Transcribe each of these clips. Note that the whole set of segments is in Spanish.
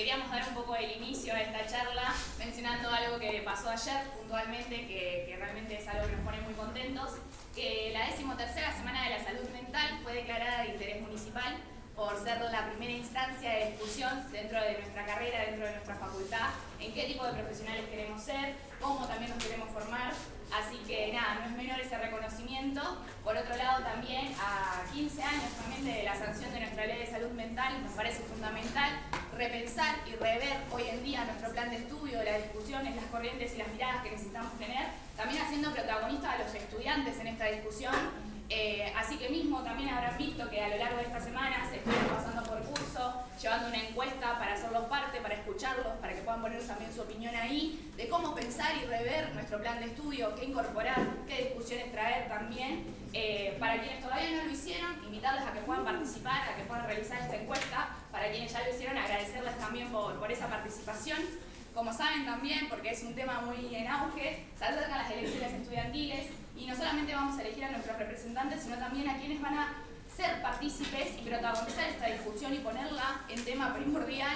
queríamos dar un poco el inicio a esta charla mencionando algo que pasó ayer puntualmente, que realmente es algo que nos pone muy contentos, que la 13ª Semana de la Salud Mental fue declarada de interés municipal por ser la primera instancia de discusión dentro de nuestra carrera, dentro de nuestra facultad, en qué tipo de profesionales queremos ser, cómo también nos queremos formar. Así que nada, no es menor ese reconocimiento. Por otro lado, también a 15 años también de la sanción de nuestra ley de salud mental, nos parece fundamental repensar y rever hoy en día nuestro plan de estudio, las discusiones, las corrientes y las miradas que necesitamos tener, también haciendo protagonistas a los estudiantes en esta discusión. Así que mismo también habrán visto que a lo largo de estas semanas estuvimos pasando por curso, llevando una encuesta para hacerlos parte, para escucharlos, para que puedan poner también su opinión ahí, de cómo pensar y rever nuestro plan de estudio, qué incorporar, qué discusiones traer también. Para quienes todavía no lo hicieron, invitarles a que puedan participar, a que puedan realizar esta encuesta. Para quienes ya lo hicieron, agradecerles también por esa participación. Como saben también, porque es un tema muy en auge, se acercan las elecciones estudiantiles y no solamente vamos a elegir a nuestros representantes, sino también a quienes van a ser partícipes y protagonizar esta discusión y ponerla en tema primordial,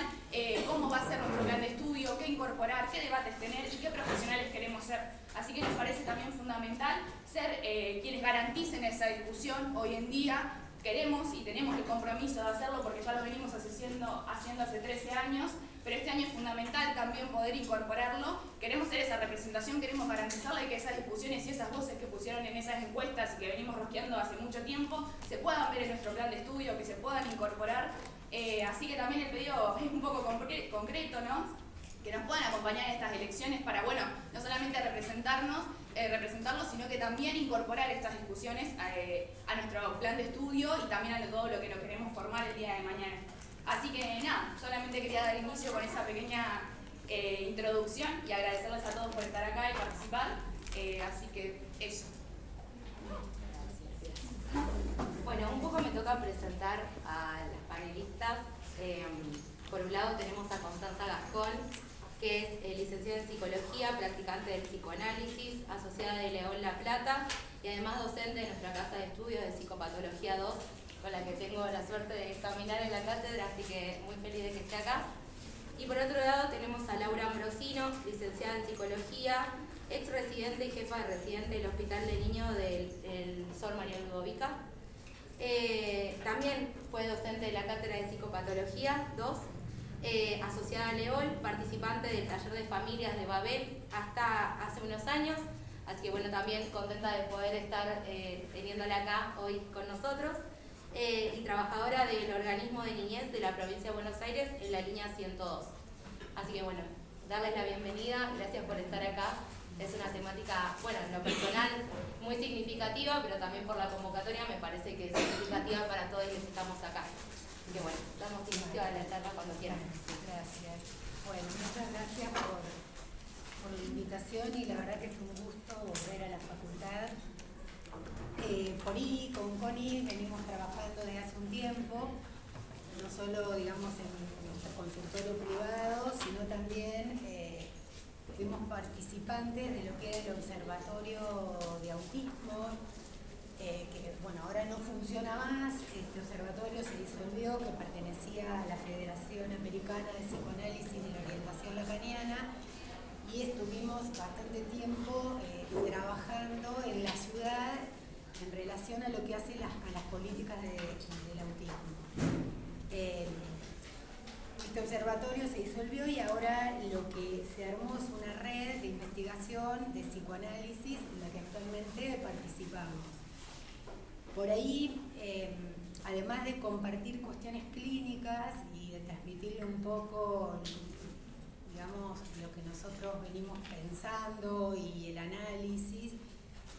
cómo va a ser nuestro plan de estudio, qué incorporar, qué debates tener y qué profesionales queremos ser. Así que nos parece también fundamental ser quienes garanticen esa discusión hoy en día. Queremos y tenemos el compromiso de hacerlo porque ya lo venimos haciendo hace 13 años, pero este año es fundamental también poder incorporarlo. Queremos ser esa representación, queremos garantizarle que esas discusiones y esas voces que pusieron en esas encuestas y que venimos rosqueando hace mucho tiempo se puedan ver en nuestro plan de estudio, que se puedan incorporar. Así que también el pedido es un poco concreto, ¿no? Que nos puedan acompañar en estas elecciones para, bueno, no solamente representarlos, sino que también incorporar estas discusiones a nuestro plan de estudio y también a todo lo que nos queremos formar el día de mañana. Así que nada, solamente quería dar inicio con esa pequeña introducción y agradecerles a todos por estar acá y participar. Así que eso. Bueno, un poco me toca presentar a las panelistas. Por un lado tenemos a Constanza Gascón, que es licenciada en Psicología, practicante del psicoanálisis, asociada de León La Plata y además docente de nuestra casa de estudios de Psicopatología 2, con la que tengo la suerte de caminar en la cátedra, así que muy feliz de que esté acá. Y por otro lado tenemos a Laura Ambrosino, licenciada en Psicología, ex residente y jefa de residente del Hospital de Niños del Sol María Ludovica. También fue docente de la cátedra de Psicopatología 2, asociada a Leol, participante del taller de familias de Babel hasta hace unos años, así que bueno, también contenta de poder estar teniéndola acá hoy con nosotros, y trabajadora del organismo de niñez de la provincia de Buenos Aires en la línea 102. Así que bueno, darles la bienvenida, gracias por estar acá. Es una temática, bueno, en lo personal muy significativa, pero también por la convocatoria me parece que es significativa para todos los que estamos acá. Así que bueno, damos inicio a la charla cuando quieran. Gracias. Bueno, muchas gracias por la invitación y la verdad que fue un gusto volver a la facultad. Por ahí, con Connie venimos trabajando desde hace un tiempo, no solo digamos en nuestro consultorio privado, sino también fuimos participantes de lo que era el Observatorio de Autismo, que bueno, ahora no funciona más. Este observatorio se disolvió, que pertenecía a la Federación Americana de Psicoanálisis y la Orientación Lacaniana, y estuvimos bastante tiempo trabajando en la ciudad en relación a lo que hace a las políticas del autismo. Este observatorio se disolvió y ahora lo que se armó es una red de investigación de psicoanálisis en la que actualmente participamos. Por ahí, además de compartir cuestiones clínicas y de transmitirle un poco, digamos, lo que nosotros venimos pensando y el análisis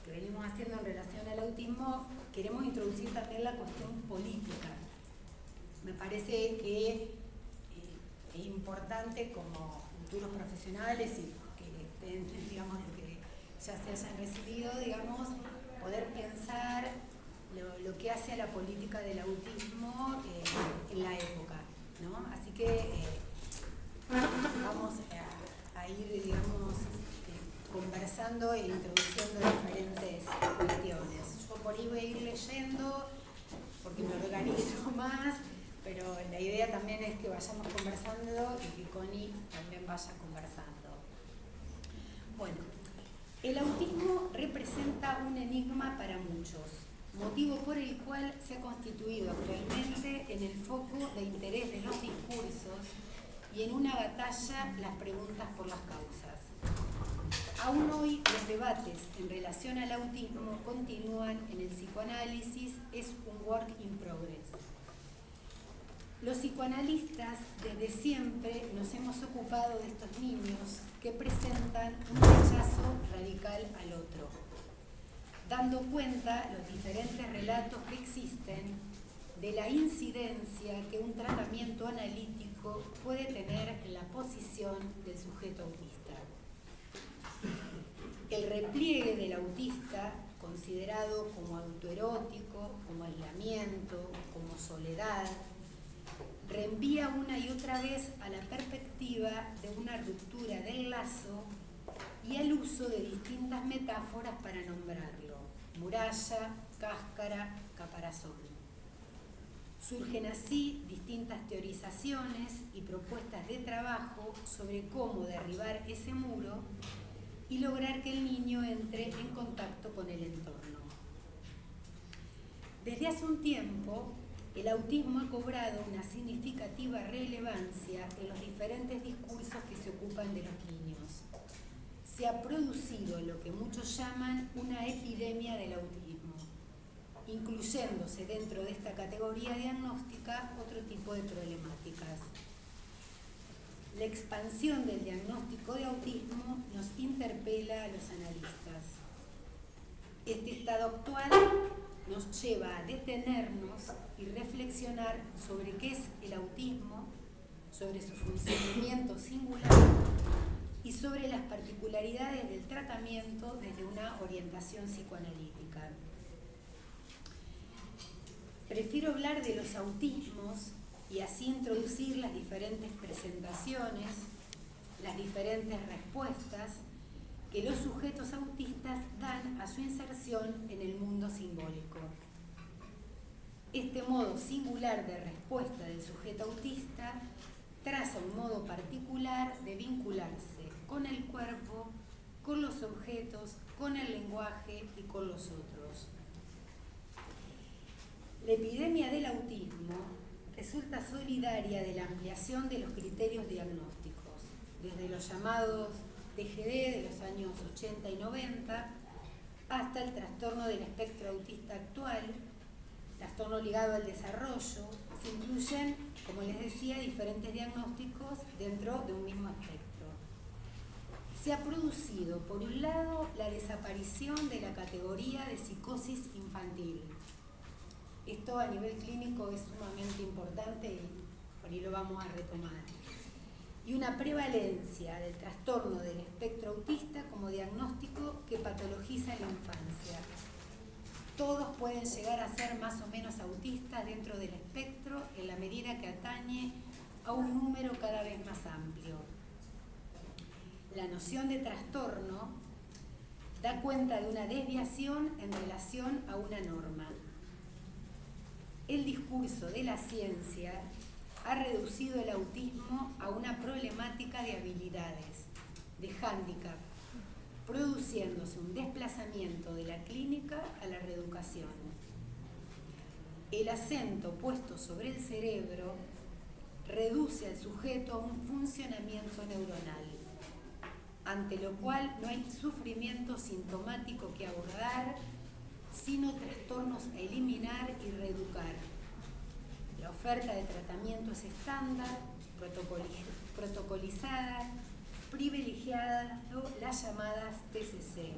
que venimos haciendo en relación al autismo, queremos introducir también la cuestión política. Me parece que es importante como futuros profesionales y que estén, digamos, que ya se hayan recibido, digamos, poder pensar lo que hace a la política del autismo en la época, ¿no? Así que vamos a ir, digamos, conversando e introduciendo diferentes cuestiones. Yo por ahí voy a ir leyendo, porque me organizo más, pero la idea también es que vayamos conversando y que Connie también vaya conversando. Bueno, el autismo representa un enigma para muchos, motivo por el cual se ha constituido actualmente en el foco de interés de los discursos y en una batalla las preguntas por las causas. Aún hoy los debates en relación al autismo continúan en el psicoanálisis, es un work in progress. Los psicoanalistas desde siempre nos hemos ocupado de estos niños que presentan un rechazo radical al otro, dando cuenta los diferentes relatos que existen de la incidencia que un tratamiento analítico puede tener en la posición del sujeto autista. El repliegue del autista, considerado como autoerótico, como aislamiento, como soledad, reenvía una y otra vez a la perspectiva de una ruptura del lazo y al uso de distintas metáforas para nombrarlo: muralla, cáscara, caparazón. Surgen así distintas teorizaciones y propuestas de trabajo sobre cómo derribar ese muro y lograr que el niño entre en contacto con el entorno. Desde hace un tiempo, el autismo ha cobrado una significativa relevancia en los diferentes discursos que se ocupan de los niños. Se ha producido lo que muchos llaman una epidemia del autismo, incluyéndose dentro de esta categoría diagnóstica otro tipo de problemáticas. La expansión del diagnóstico de autismo nos interpela a los analistas. Este estado actual nos lleva a detenernos y reflexionar sobre qué es el autismo, sobre su funcionamiento singular y sobre las particularidades del tratamiento desde una orientación psicoanalítica. Prefiero hablar de los autismos y así introducir las diferentes presentaciones, las diferentes respuestas que los sujetos autistas dan a su inserción en el mundo simbólico. Este modo singular de respuesta del sujeto autista traza un modo particular de vincularse con el cuerpo, con los objetos, con el lenguaje y con los otros. La epidemia del autismo resulta solidaria de la ampliación de los criterios diagnósticos, desde los llamados TGD de los años 80 y 90 hasta el trastorno del espectro autista actual, trastorno ligado al desarrollo. Se incluyen, como les decía, diferentes diagnósticos dentro de un mismo espectro. Se ha producido, por un lado, la desaparición de la categoría de psicosis infantil. Esto a nivel clínico es sumamente importante y por ahí lo vamos a retomar. Y una prevalencia del trastorno del espectro autista como diagnóstico que patologiza la infancia. Todos pueden llegar a ser más o menos autistas dentro del espectro en la medida que atañe a un número cada vez más amplio. La noción de trastorno da cuenta de una desviación en relación a una norma. El discurso de la ciencia ha reducido el autismo a una problemática de habilidades, de hándicap, produciéndose un desplazamiento de la clínica a la reeducación. El acento puesto sobre el cerebro reduce al sujeto a un funcionamiento neuronal, ante lo cual no hay sufrimiento sintomático que abordar, sino trastornos a eliminar y reeducar. La oferta de tratamiento es estándar, protocolizada, privilegiada, las llamadas TCC.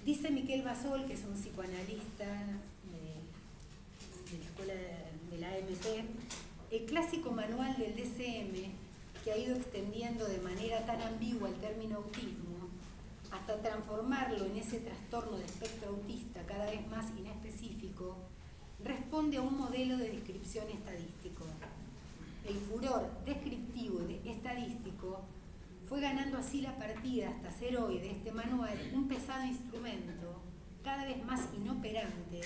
Dice Miquel Basol, que es un psicoanalista de la escuela de la AMP, el clásico manual del DCM, que ha ido extendiendo de manera tan ambigua el término autismo, hasta transformarlo en ese trastorno de espectro autista cada vez más inespecífico, responde a un modelo de descripción estadístico. El furor descriptivo y estadístico fue ganando así la partida hasta ser hoy de este manual un pesado instrumento, cada vez más inoperante,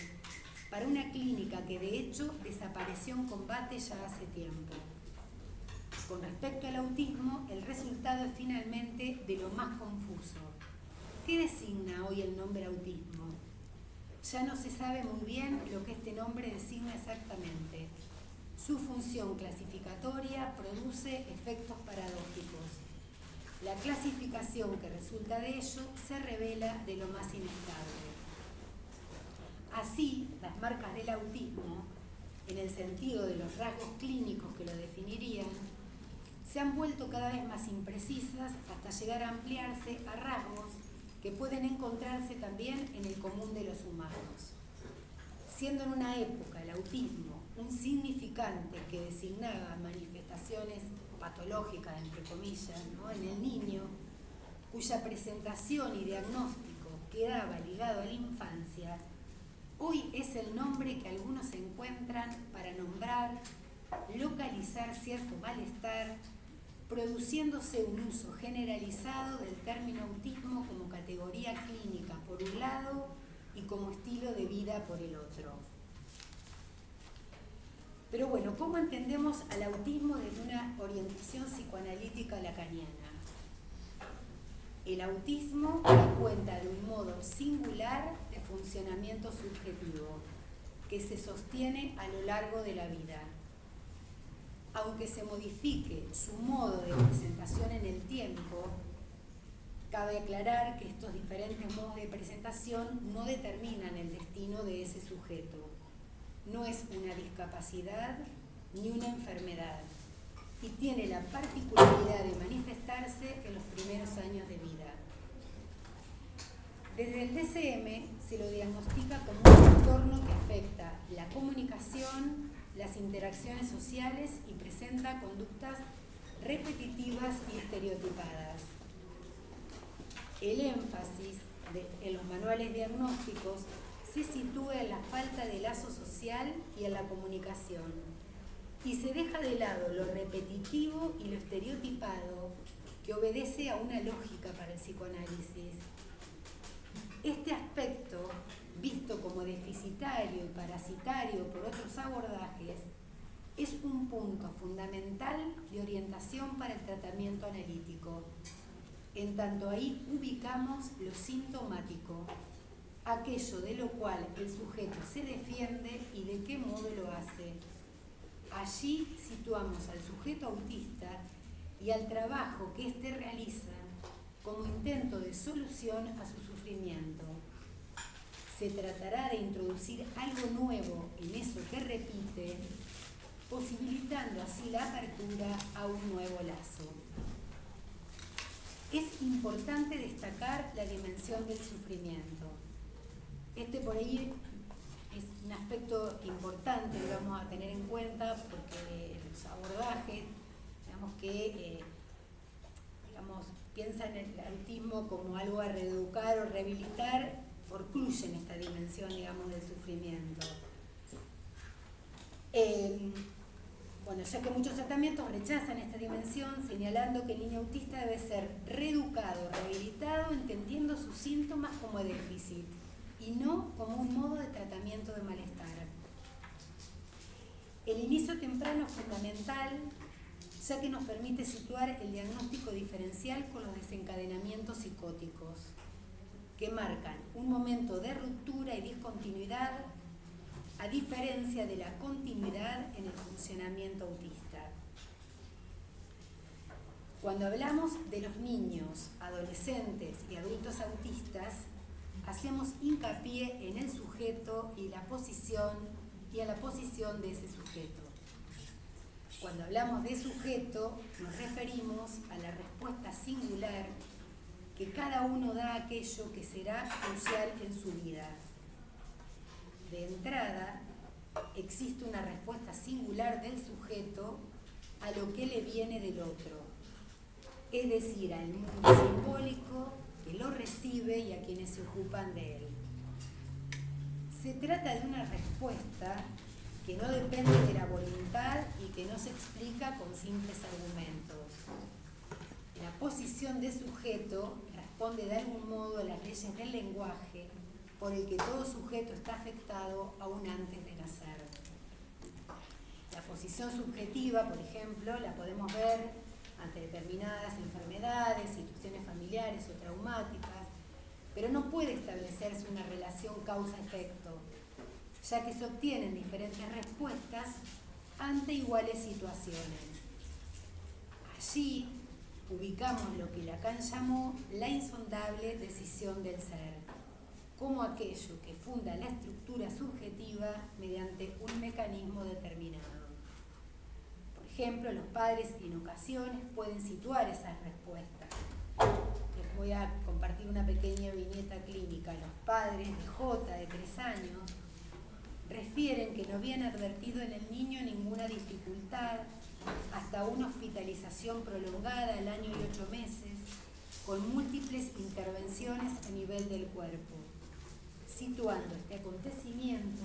para una clínica que de hecho desapareció en combate ya hace tiempo. Con respecto al autismo, el resultado es finalmente de lo más confuso. ¿Qué designa hoy el nombre autismo? Ya no se sabe muy bien lo que este nombre designa exactamente. Su función clasificatoria produce efectos paradójicos. La clasificación que resulta de ello se revela de lo más inestable. Así, las marcas del autismo, en el sentido de los rasgos clínicos que lo definirían, se han vuelto cada vez más imprecisas hasta llegar a ampliarse a rasgos que pueden encontrarse también en el común de los humanos. Siendo en una época el autismo un significante que designaba manifestaciones patológicas, entre comillas, ¿no?, en el niño, cuya presentación y diagnóstico quedaba ligado a la infancia, hoy es el nombre que algunos encuentran para nombrar, localizar cierto malestar, produciéndose un uso generalizado del término autismo como categoría clínica por un lado y como estilo de vida por el otro. Pero bueno, ¿cómo entendemos al autismo desde una orientación psicoanalítica lacaniana? El autismo da cuenta de un modo singular de funcionamiento subjetivo que se sostiene a lo largo de la vida. Aunque se modifique su modo de presentación en el tiempo, cabe aclarar que estos diferentes modos de presentación no determinan el destino de ese sujeto. No es una discapacidad ni una enfermedad y tiene la particularidad de manifestarse en los primeros años de vida. Desde el DSM se lo diagnostica como un trastorno que afecta la comunicación, las interacciones sociales y presenta conductas repetitivas y estereotipadas. El énfasis en los manuales diagnósticos se sitúa en la falta de lazo social y en la comunicación, y se deja de lado lo repetitivo y lo estereotipado que obedece a una lógica para el psicoanálisis. Este aspecto, visto como deficitario y parasitario por otros abordajes, es un punto fundamental de orientación para el tratamiento analítico. En tanto ahí ubicamos lo sintomático, aquello de lo cual el sujeto se defiende y de qué modo lo hace. Allí situamos al sujeto autista y al trabajo que éste realiza como intento de solución a su sufrimiento. Se tratará de introducir algo nuevo en eso que repite, posibilitando así la apertura a un nuevo lazo. Es importante destacar la dimensión del sufrimiento. Este por ahí es un aspecto importante que vamos a tener en cuenta porque los abordajes, digamos que piensan en el autismo como algo a reeducar o rehabilitar, forcluyen esta dimensión, digamos, del sufrimiento. Bueno, ya que muchos tratamientos rechazan esta dimensión, señalando que el niño autista debe ser reeducado, rehabilitado, entendiendo sus síntomas como déficit y no como un modo de tratamiento de malestar. El inicio temprano es fundamental, ya que nos permite situar el diagnóstico diferencial con los desencadenamientos psicóticos, que marcan un momento de ruptura y discontinuidad, a diferencia de la continuidad en el funcionamiento autista. Cuando hablamos de los niños, adolescentes y adultos autistas, hacemos hincapié en el sujeto y a la posición de ese sujeto. Cuando hablamos de sujeto, nos referimos a la respuesta singular que cada uno da a aquello que será crucial en su vida. De entrada, existe una respuesta singular del sujeto a lo que le viene del otro, es decir, al mundo simbólico que lo recibe y a quienes se ocupan de él. Se trata de una respuesta que no depende de la voluntad y que no se explica con simples argumentos. La posición de sujeto responde de algún modo a las leyes del lenguaje por el que todo sujeto está afectado aún antes de nacer. La posición subjetiva, por ejemplo, la podemos ver ante determinadas enfermedades, situaciones familiares o traumáticas, pero no puede establecerse una relación causa-efecto, ya que se obtienen diferentes respuestas ante iguales situaciones. Allí ubicamos lo que Lacan llamó la insondable decisión del ser, como aquello que funda la estructura subjetiva mediante un mecanismo determinado. Por ejemplo, los padres en ocasiones pueden situar esas respuestas. Les voy a compartir una pequeña viñeta clínica. Los padres de J, de 3 años, refieren que no habían advertido en el niño ninguna dificultad hasta una hospitalización prolongada al año y 8 meses, con múltiples intervenciones a nivel del cuerpo, situando este acontecimiento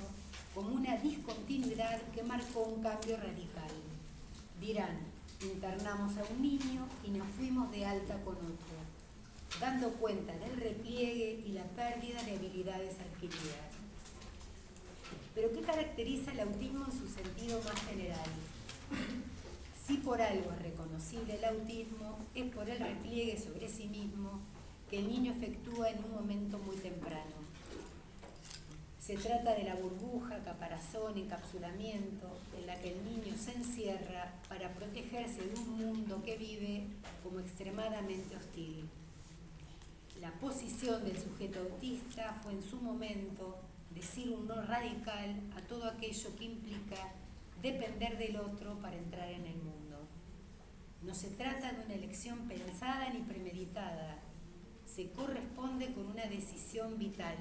como una discontinuidad que marcó un cambio radical. Dirán, internamos a un niño y nos fuimos de alta con otro, dando cuenta del repliegue y la pérdida de habilidades adquiridas. Pero ¿qué caracteriza el autismo en su sentido más general? Si por algo es reconocible el autismo, es por el repliegue sobre sí mismo que el niño efectúa en un momento muy temprano. Se trata de la burbuja, caparazón, encapsulamiento, en la que el niño se encierra para protegerse de un mundo que vive como extremadamente hostil. La posición del sujeto autista fue en su momento decir un no radical a todo aquello que implica depender del otro para entrar en el mundo. No se trata de una elección pensada ni premeditada, se corresponde con una decisión vital.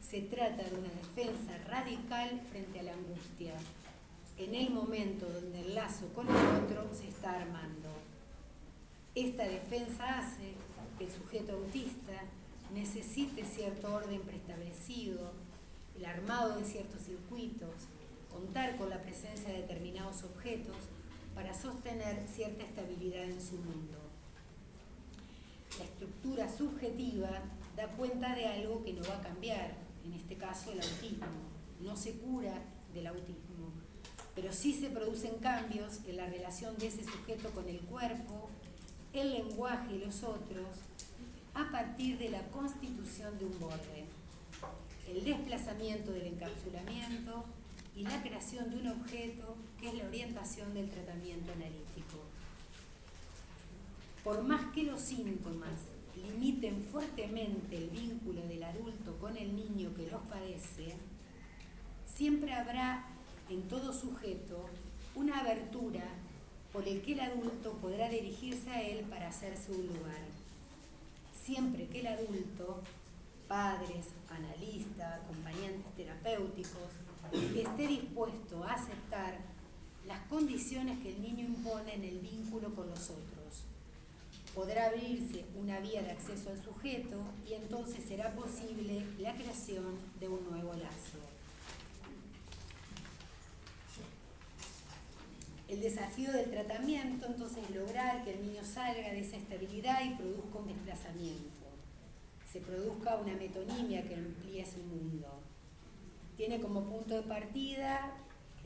Se trata de una defensa radical frente a la angustia, en el momento donde el lazo con el otro se está armando. Esta defensa hace que el sujeto autista necesite cierto orden preestablecido, el armado de ciertos circuitos, contar con la presencia de determinados objetos para sostener cierta estabilidad en su mundo. La estructura subjetiva da cuenta de algo que no va a cambiar, en este caso el autismo. No se cura del autismo, pero sí se producen cambios en la relación de ese sujeto con el cuerpo, el lenguaje y los otros, a partir de la constitución de un borde, el desplazamiento del encapsulamiento y la creación de un objeto que es la orientación del tratamiento analítico. Por más que los síntomas limiten fuertemente el vínculo del adulto con el niño que los padece, siempre habrá en todo sujeto una abertura por el que el adulto podrá dirigirse a él para hacerse un lugar. Siempre que el adulto, padres, analistas, acompañantes terapéuticos, esté dispuesto a aceptar las condiciones que el niño impone en el vínculo con los otros, podrá abrirse una vía de acceso al sujeto y entonces será posible la creación de un nuevo lazo. El desafío del tratamiento entonces es lograr que el niño salga de esa estabilidad y produzca un desplazamiento, se produzca una metonimia que amplíe su mundo. Tiene como punto de partida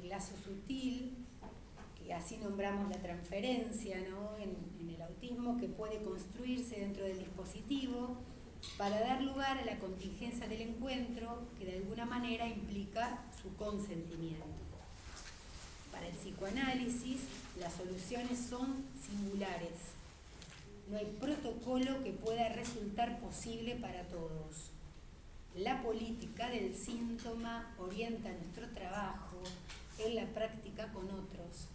el lazo sutil, que así nombramos la transferencia, ¿no? en el autismo, que puede construirse dentro del dispositivo para dar lugar a la contingencia del encuentro que de alguna manera implica su consentimiento. Para el psicoanálisis, las soluciones son singulares. No hay protocolo que pueda resultar posible para todos. La política del síntoma orienta nuestro trabajo en la práctica con otros,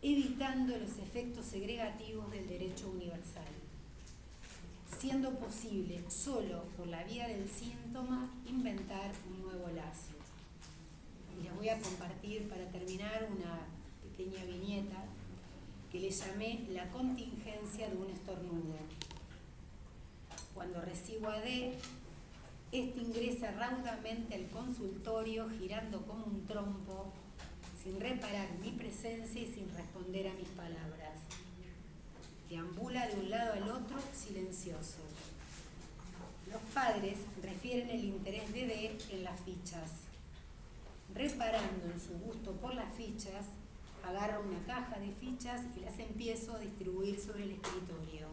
evitando los efectos segregativos del derecho universal, siendo posible solo por la vía del síntoma inventar un nuevo lazo. Y les voy a compartir para terminar una pequeña viñeta que le llamé la contingencia de un estornudo. Cuando recibo a D, este ingresa raudamente al consultorio girando como un trompo, sin reparar mi presencia y sin responder a mis palabras. Deambula de un lado al otro silencioso. Los padres refieren el interés de D en las fichas. Reparando en su gusto por las fichas, agarro una caja de fichas y las empiezo a distribuir sobre el escritorio.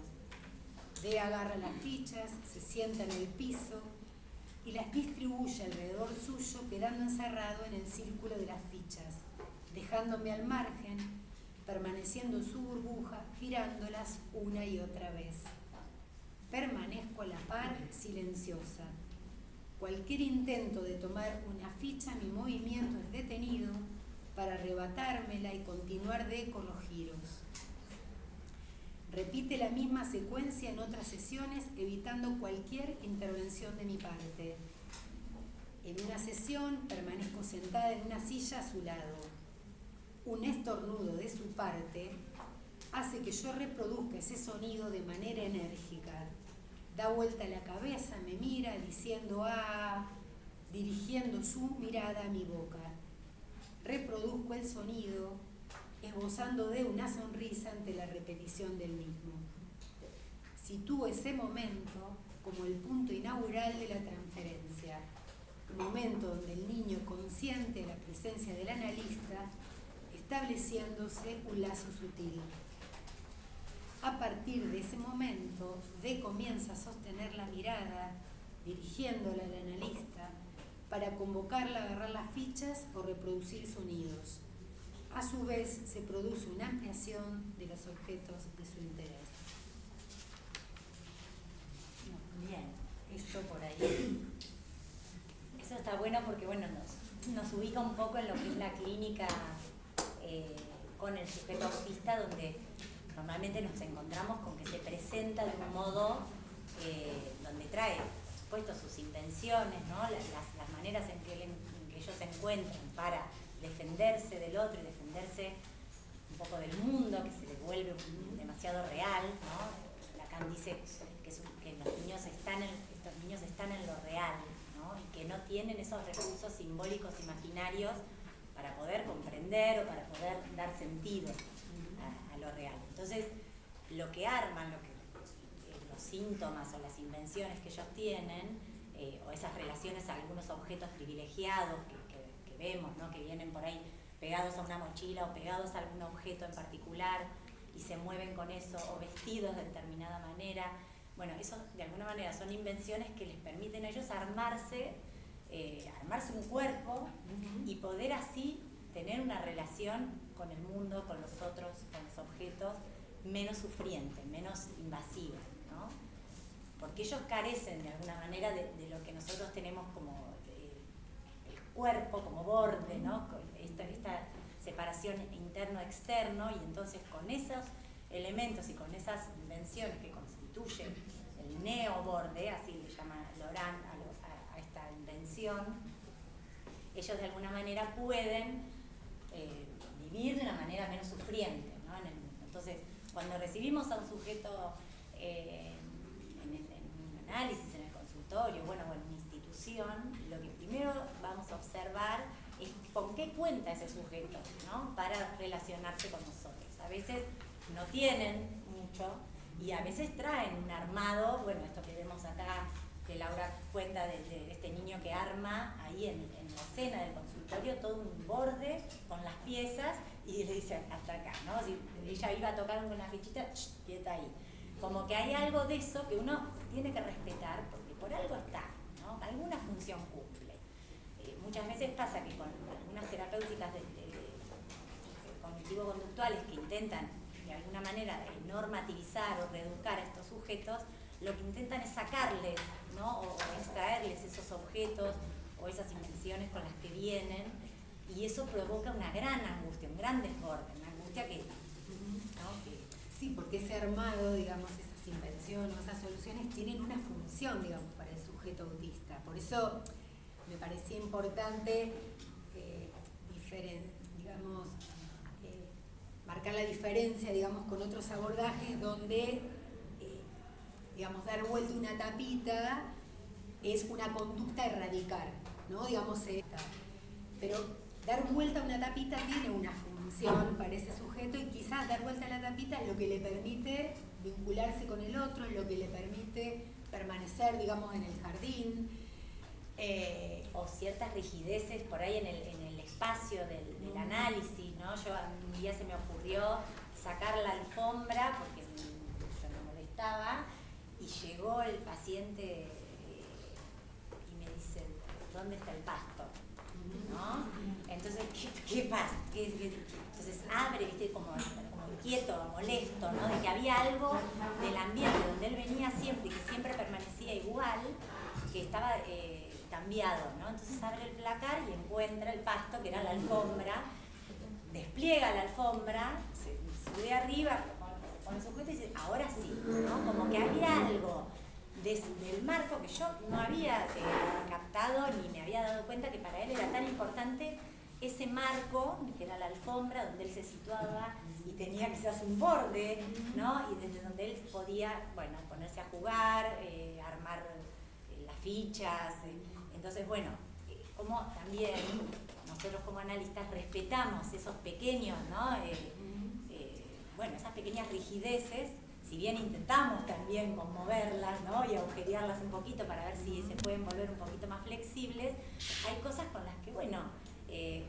D agarra las fichas, se sienta en el piso y las distribuye alrededor suyo, quedando encerrado en el círculo de las fichas, dejándome al margen, permaneciendo en su burbuja, girándolas una y otra vez. Permanezco a la par, silenciosa. Cualquier intento de tomar una ficha, mi movimiento es detenido para arrebatármela y continuar con los giros. Repite la misma secuencia en otras sesiones, evitando cualquier intervención de mi parte. En una sesión permanezco sentada en una silla a su lado. Un estornudo de su parte hace que yo reproduzca ese sonido de manera enérgica. Da vuelta la cabeza, me mira diciendo "ah", dirigiendo su mirada a mi boca. Reproduzco el sonido, esbozando de una sonrisa ante la repetición del mismo. Sitúo ese momento como el punto inaugural de la transferencia, un momento donde el niño, consciente de la presencia del analista, estableciéndose un lazo sutil. A partir de ese momento, D comienza a sostener la mirada, dirigiéndola al analista, para convocarla a agarrar las fichas o reproducir sonidos. A su vez, se produce una ampliación de los objetos de su interés. Bien. Esto por ahí. Eso está bueno porque nos ubica un poco en lo que es la clínica con el sujeto autista, donde normalmente nos encontramos con que se presenta de un modo donde trae, por supuesto, sus invenciones, ¿no? las maneras en que ellos se encuentran para defenderse del otro y defenderse un poco del mundo, que se les vuelve demasiado real, ¿no? Lacan dice que estos niños están en lo real, ¿no? Y que no tienen esos recursos simbólicos imaginarios para poder comprender o para poder dar sentido a lo real. Entonces, lo que arman, los síntomas o las invenciones que ellos tienen, o esas relaciones a algunos objetos privilegiados que vemos, ¿no? Que vienen por ahí pegados a una mochila o pegados a algún objeto en particular y se mueven con eso, o vestidos de determinada manera. Bueno, eso de alguna manera son invenciones que les permiten a ellos armarse un cuerpo y poder así tener una relación con el mundo, con los otros, con los objetos, menos sufriente, menos invasiva, ¿no? Porque ellos carecen de alguna manera de lo que nosotros tenemos como el cuerpo, como borde, ¿no? Esta separación interno-externo, y entonces con esos elementos y con esas invenciones que constituyen el neoborde, así le llama Laurent a esta invención, ellos de alguna manera pueden vivir de una manera menos sufriente, ¿no? En el mundo. Entonces, cuando recibimos a un sujeto en un análisis, en el consultorio, o en una institución, lo que primero vamos a observar es con qué cuenta ese sujeto, ¿no? Para relacionarse con nosotros. A veces no tienen mucho y a veces traen un armado, esto que vemos acá, que Laura cuenta de este niño que arma ahí en la escena del consultorio todo un borde con las piezas y le dice hasta acá, ¿no? Si ella iba a tocar una fichita, quieta ahí. Como que hay algo de eso que uno tiene que respetar porque por algo está, ¿no? Alguna función cumple. Muchas veces pasa que con algunas terapéuticas cognitivo-conductuales que intentan de alguna manera normativizar o reeducar a estos sujetos, lo que intentan es sacarles, ¿no? o extraerles esos objetos o esas invenciones con las que vienen, y eso provoca una gran angustia, un gran desborde, una angustia que, ¿no? Sí, porque ese armado, digamos, esas invenciones, esas soluciones tienen una función, digamos, para el sujeto autista. Por eso me parecía importante marcar la diferencia, digamos, con otros abordajes donde digamos, dar vuelta una tapita es una conducta erradicar, ¿no? Digamos, pero dar vuelta a una tapita tiene una función para ese sujeto, y quizás dar vuelta a la tapita es lo que le permite vincularse con el otro, es lo que le permite permanecer, digamos, en el jardín. O ciertas rigideces por ahí en el espacio del análisis, ¿no? Un día se me ocurrió sacar la alfombra porque yo me molestaba y llegó el paciente y me dice, ¿dónde está el pasto? ¿No? Entonces, ¿qué pasa? Entonces abre, ¿viste? Como inquieto, molesto, ¿no? De que había algo del ambiente donde él venía siempre y que siempre permanecía igual, que estaba cambiado, ¿no? Entonces abre el placar y encuentra el pasto, que era la alfombra, despliega la alfombra, se sube arriba con el sujeto y dice, ahora sí, ¿no? Como que había algo del marco que yo no había captado ni me había dado cuenta que para él era tan importante ese marco, que era la alfombra, donde él se situaba y tenía quizás un borde, ¿no? Y desde donde él podía, bueno, ponerse a jugar, armar las fichas. Entonces, bueno, como también nosotros como analistas respetamos esos pequeños, ¿no? Bueno, esas pequeñas rigideces, si bien intentamos también conmoverlas, ¿no? Y agujerearlas un poquito para ver si se pueden volver un poquito más flexibles, hay cosas con las que, bueno,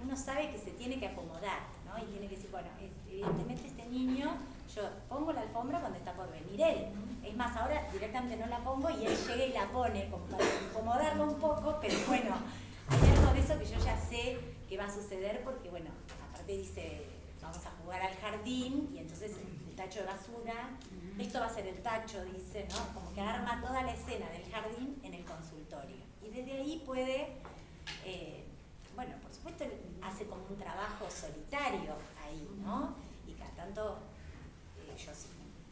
uno sabe que se tiene que acomodar, ¿no? Y tiene que decir, bueno, evidentemente este niño, yo pongo la alfombra cuando está por venir él. Es más, ahora directamente no la pongo y él llega y la pone como para acomodarlo un poco, pero bueno, hay algo de eso que yo ya sé que va a suceder porque, bueno, aparte dice, vamos a jugar al jardín y entonces el tacho de basura, esto va a ser el tacho, dice, ¿no? Como que arma toda la escena del jardín en el consultorio. Y desde ahí puede, bueno, por supuesto hace como un trabajo solitario ahí, ¿no? Y cada tanto yo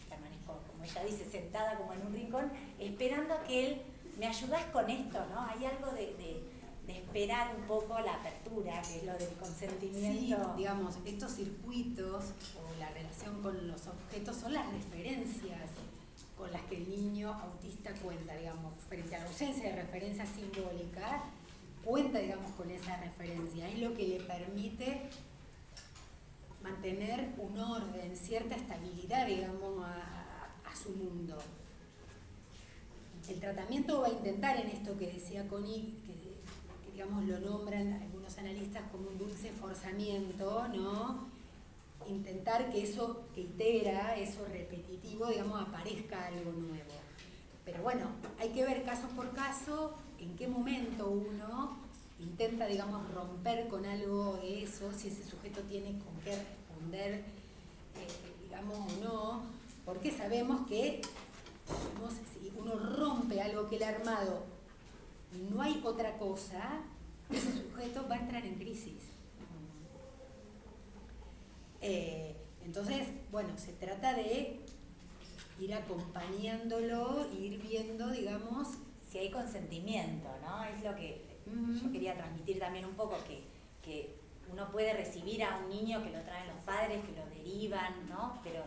permanezco, como ella dice, sentada como en un rincón, esperando a que él me ayudas con esto, ¿no? Hay algo de esperar un poco la apertura, que es lo del consentimiento. Sí, digamos, estos circuitos o la relación con los objetos son las referencias con las que el niño autista cuenta, digamos, frente a la ausencia de referencia simbólica, cuenta, digamos, con esa referencia. Es lo que le permite mantener un orden, cierta estabilidad, digamos, a su mundo. El tratamiento va a intentar en esto que decía Connie, que digamos lo nombran algunos analistas como un dulce forzamiento, ¿no? Intentar que eso que itera, eso repetitivo, digamos, aparezca algo nuevo. Pero bueno, hay que ver caso por caso en qué momento uno intenta, digamos, romper con algo de eso, si ese sujeto tiene con qué responder, digamos, o no, porque sabemos que, digamos, si uno rompe algo que él ha armado y no hay otra cosa, ese sujeto va a entrar en crisis. Entonces, bueno, se trata de ir acompañándolo, ir viendo, digamos, si hay consentimiento, ¿no? Es lo que yo quería transmitir también un poco, que uno puede recibir a un niño que lo traen los padres, que lo derivan, ¿no? Pero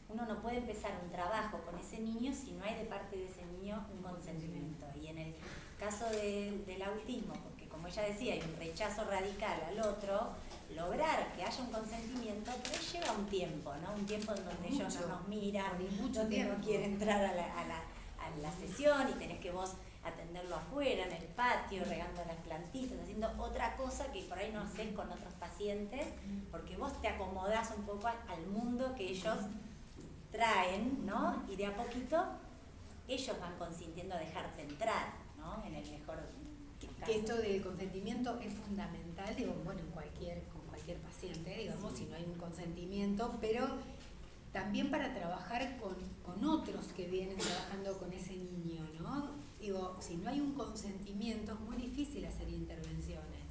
uno no puede empezar un trabajo con ese niño si no hay de parte de ese niño un consentimiento. Y en el caso del autismo, porque como ella decía, hay un rechazo radical al otro, lograr que haya un consentimiento, pero lleva un tiempo, ¿no? Un tiempo en donde ellos no nos miran, donde no quiere entrar a la sesión y tenés que vos atenderlo afuera, en el patio, regando las plantitas, haciendo otra cosa que por ahí no haces con otros pacientes, porque vos te acomodás un poco al mundo que ellos traen, ¿no? Y de a poquito ellos van consintiendo a dejarte entrar, ¿no? En el mejor caso. Que esto del consentimiento es fundamental, digo, bueno, con cualquier paciente, digamos, si no hay un consentimiento, pero también para trabajar con otros que vienen trabajando con ese niño, ¿no? Digo, si no hay un consentimiento es muy difícil hacer intervenciones.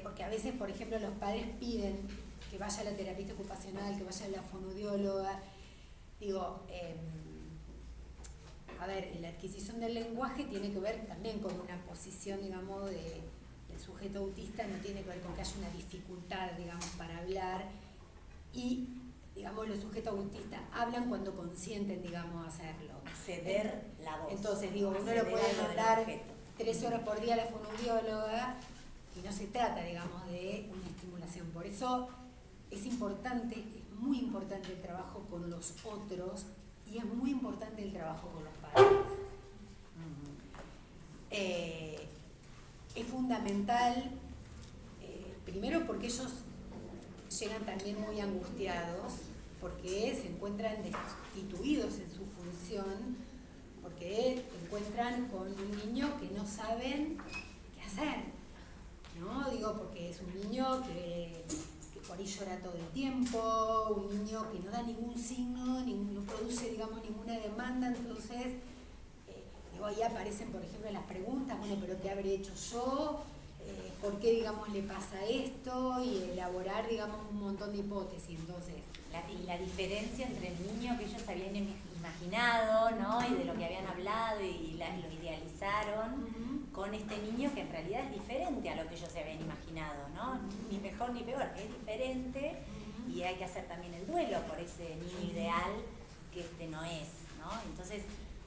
Porque a veces, por ejemplo, los padres piden que vaya a la terapista ocupacional, que vaya a la fonoaudióloga. Digo, a ver, la adquisición del lenguaje tiene que ver también con una posición, digamos, del sujeto autista, no tiene que ver con que haya una dificultad, digamos, para hablar. Y, digamos, los sujetos autistas hablan cuando consienten, digamos, hacerlo. Ceder la voz. Entonces, digo, uno lo puede mandar 3 horas por día a la fonoaudióloga y no se trata, digamos, de una estimulación. Por eso es importante, es muy importante el trabajo con los otros y es muy importante el trabajo con los padres. Es fundamental, primero porque ellos llegan también muy angustiados, porque se encuentran destituidos en su función, porque se encuentran con un niño que no saben qué hacer, ¿no? Digo, porque es un niño que por ahí llora todo el tiempo, un niño que no da ningún signo, no produce, digamos, ninguna demanda, entonces, ahí aparecen, por ejemplo, las preguntas, bueno, pero ¿qué habré hecho yo? ¿Por qué, digamos, le pasa esto? Y elaborar, digamos, un montón de hipótesis, entonces. Y la diferencia entre el niño que ellos habían imaginado, ¿no? Y de lo que habían hablado y lo idealizaron, con este niño que en realidad es diferente a lo que ellos se habían imaginado, ¿no? Ni mejor ni peor, es diferente y hay que hacer también el duelo por ese niño ideal que no es, ¿no? Entonces,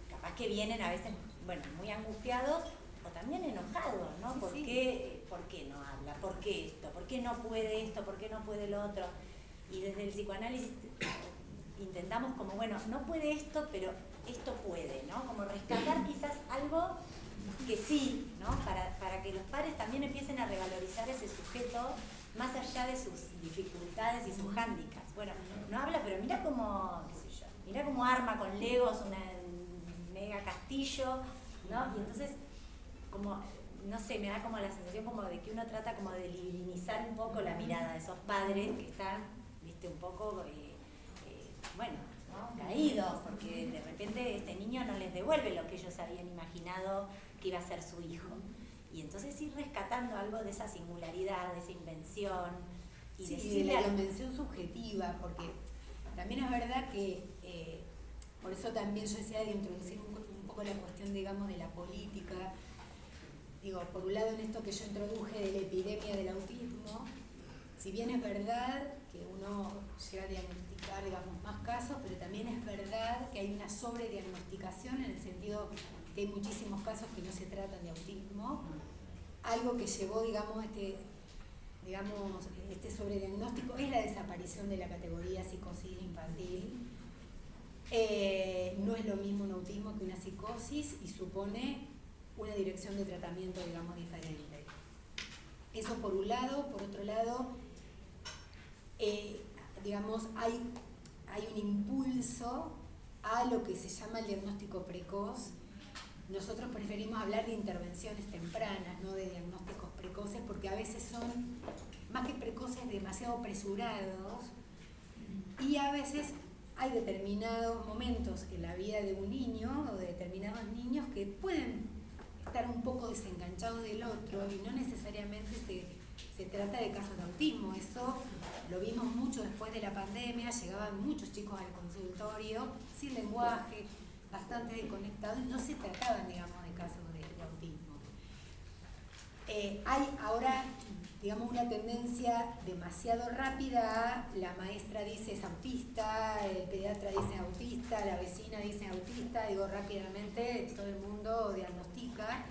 capaz que vienen a veces, bueno, muy angustiados o también enojados, ¿no? ¿Por qué no habla? ¿Por qué esto? ¿Por qué no puede esto? ¿Por qué no puede lo otro? Y desde el psicoanálisis intentamos como, bueno, no puede esto, pero esto puede, ¿no? Como rescatar quizás algo que sí, ¿no? Para que los padres también empiecen a revalorizar ese sujeto más allá de sus dificultades y sus hándicaps. Bueno, no habla, pero mira cómo, qué sé yo, mira cómo arma con legos un mega castillo, ¿no? Y entonces, como, no sé, me da como la sensación como de que uno trata como de divinizar un poco la mirada de esos padres que están, viste, un poco, bueno, ¿no? Caídos, porque de repente este niño no les devuelve lo que ellos habían imaginado que iba a ser su hijo. Y entonces ir rescatando algo de esa singularidad, de esa invención. Y decirle de la invención subjetiva, porque también es verdad que, por eso también yo decía de introducir un poco la cuestión, digamos, de la política. Digo, por un lado en esto que yo introduje de la epidemia del autismo, si bien es verdad que uno llega a diagnosticar, digamos, más casos, pero también es verdad que hay una sobrediagnosticación en el sentido que hay muchísimos casos que no se tratan de autismo, algo que llevó, digamos, este sobrediagnóstico es la desaparición de la categoría psicosis infantil. No es lo mismo un autismo que una psicosis y supone una dirección de tratamiento, digamos, diferente. Eso por un lado. Por otro lado, digamos, hay un impulso a lo que se llama el diagnóstico precoz. Nosotros preferimos hablar de intervenciones tempranas, no de diagnósticos precoces, porque a veces son, más que precoces, demasiado apresurados, y a veces hay determinados momentos en la vida de un niño o de determinados niños que pueden estar un poco desenganchados del otro y no necesariamente se trata de casos de autismo. Eso lo vimos mucho después de la pandemia, llegaban muchos chicos al consultorio sin lenguaje, bastante desconectados, y no se trataban, digamos, de casos de autismo. Hay ahora, digamos, una tendencia demasiado rápida a la maestra dice es autista, el pediatra dice autista, la vecina dice autista, digo, rápidamente todo el mundo diagnostica.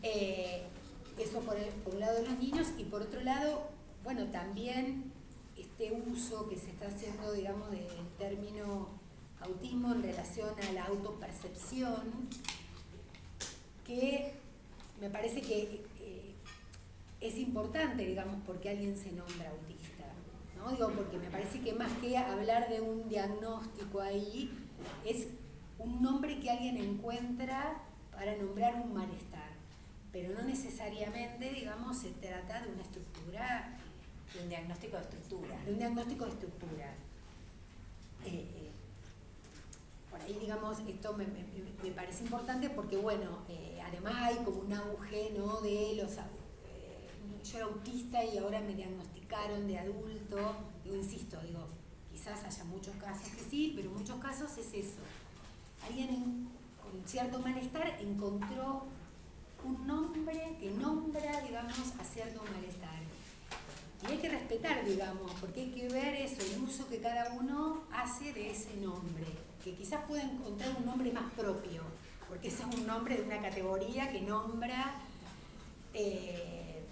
Eso por un lado de los niños, y por otro lado, bueno, también este uso que se está haciendo, digamos, del término autismo en relación a la autopercepción, que me parece que es importante, digamos, porque alguien se nombra autista, ¿no? Digo, porque me parece que más que hablar de un diagnóstico ahí, es un nombre que alguien encuentra para nombrar un malestar, pero no necesariamente, digamos, se trata de una estructura. De un diagnóstico de estructura. De un diagnóstico de estructura. Por ahí, digamos, esto me parece importante porque, bueno, además hay como un auge, ¿no? De los... yo era autista y ahora me diagnosticaron de adulto. Digo, insisto, digo, quizás haya muchos casos que sí, pero en muchos casos es eso. Alguien con cierto malestar encontró un nombre que nombra, digamos, a cierto malestar. Y hay que respetar, digamos, porque hay que ver eso, el uso que cada uno hace de ese nombre, que quizás pueda encontrar un nombre más propio, porque ese es un nombre de una categoría que nombra, que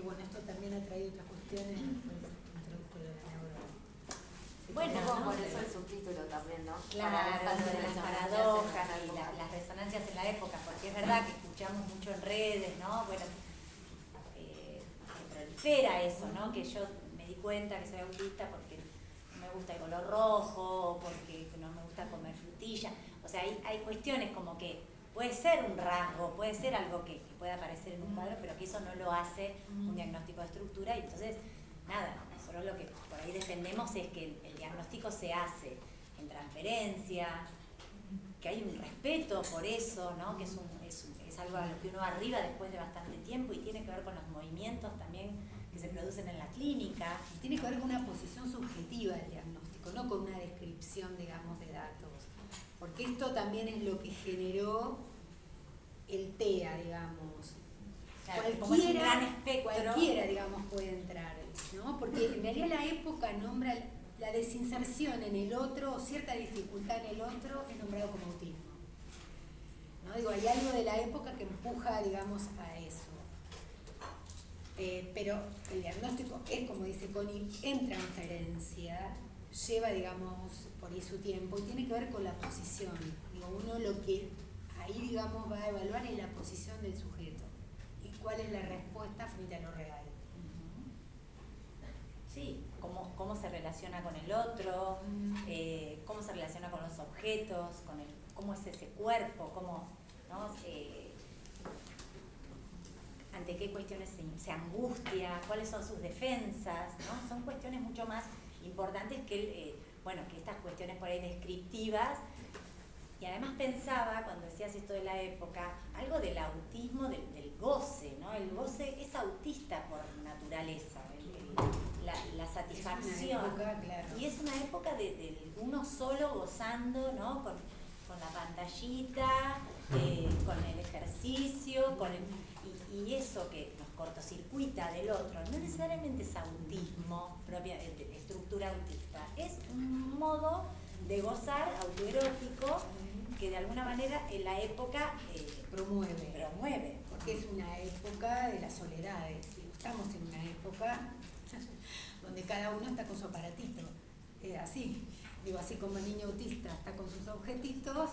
bueno, esto también ha traído otras cuestiones, introdujo lo de la neurona. Bueno, ¿no? por eso el subtítulo también, ¿no? Claro, lo de las paradojas y las resonancias en la época, porque es verdad que escuchamos mucho en redes, ¿no? Bueno, prolifera eso, ¿no? Que yo me di cuenta que soy autista porque no me gusta el color rojo, o porque no me gusta comer frutilla. O sea, hay cuestiones como que puede ser un rasgo, puede ser algo que pueda aparecer en un cuadro, pero que eso no lo hace un diagnóstico de estructura. Y entonces, nada, nosotros lo que por ahí defendemos es que el diagnóstico se hace en transferencia, que hay un respeto por eso, ¿no? Que es algo a lo que uno arriba después de bastante tiempo y tiene que ver con los movimientos también que se producen en la clínica. Y tiene que ver con una posición subjetiva del diagnóstico, no con una descripción, digamos, de datos. Porque esto también es lo que generó el TEA, digamos. Claro, como es un gran espectro. Cualquiera, digamos, puede entrar, ¿no? Porque en realidad la época nombra la desinserción en el otro, o cierta dificultad en el otro, es nombrado como autismo. ¿No? Digo, hay algo de la época que empuja, digamos, a eso. Pero el diagnóstico es, como dice Connie, en transferencia, lleva, digamos, por ahí su tiempo y tiene que ver con la posición. Digo, uno lo que ahí, digamos, va a evaluar es la posición del sujeto y cuál es la respuesta frente a lo real. Sí, cómo se relaciona con el otro, cómo se relaciona con los objetos, cómo es ese cuerpo, ¿no? Ante qué cuestiones se angustia, cuáles son sus defensas, ¿no? Son cuestiones mucho más importantes que estas cuestiones por ahí descriptivas. Y además pensaba, cuando decías esto de la época, algo del autismo, del goce, ¿no? El goce es autista por naturaleza, la satisfacción. Es una época, claro. Y es una época de uno solo gozando, ¿no? Con la pantallita, con el ejercicio, y eso que nos cortocircuita del otro, no necesariamente es autismo, propia estructura autista, es un modo de gozar autoerótico que de alguna manera en la época promueve. Porque es una época de las soledades. Estamos en una época donde cada uno está con su aparatito. Así. Digo, así como el niño autista está con sus objetitos,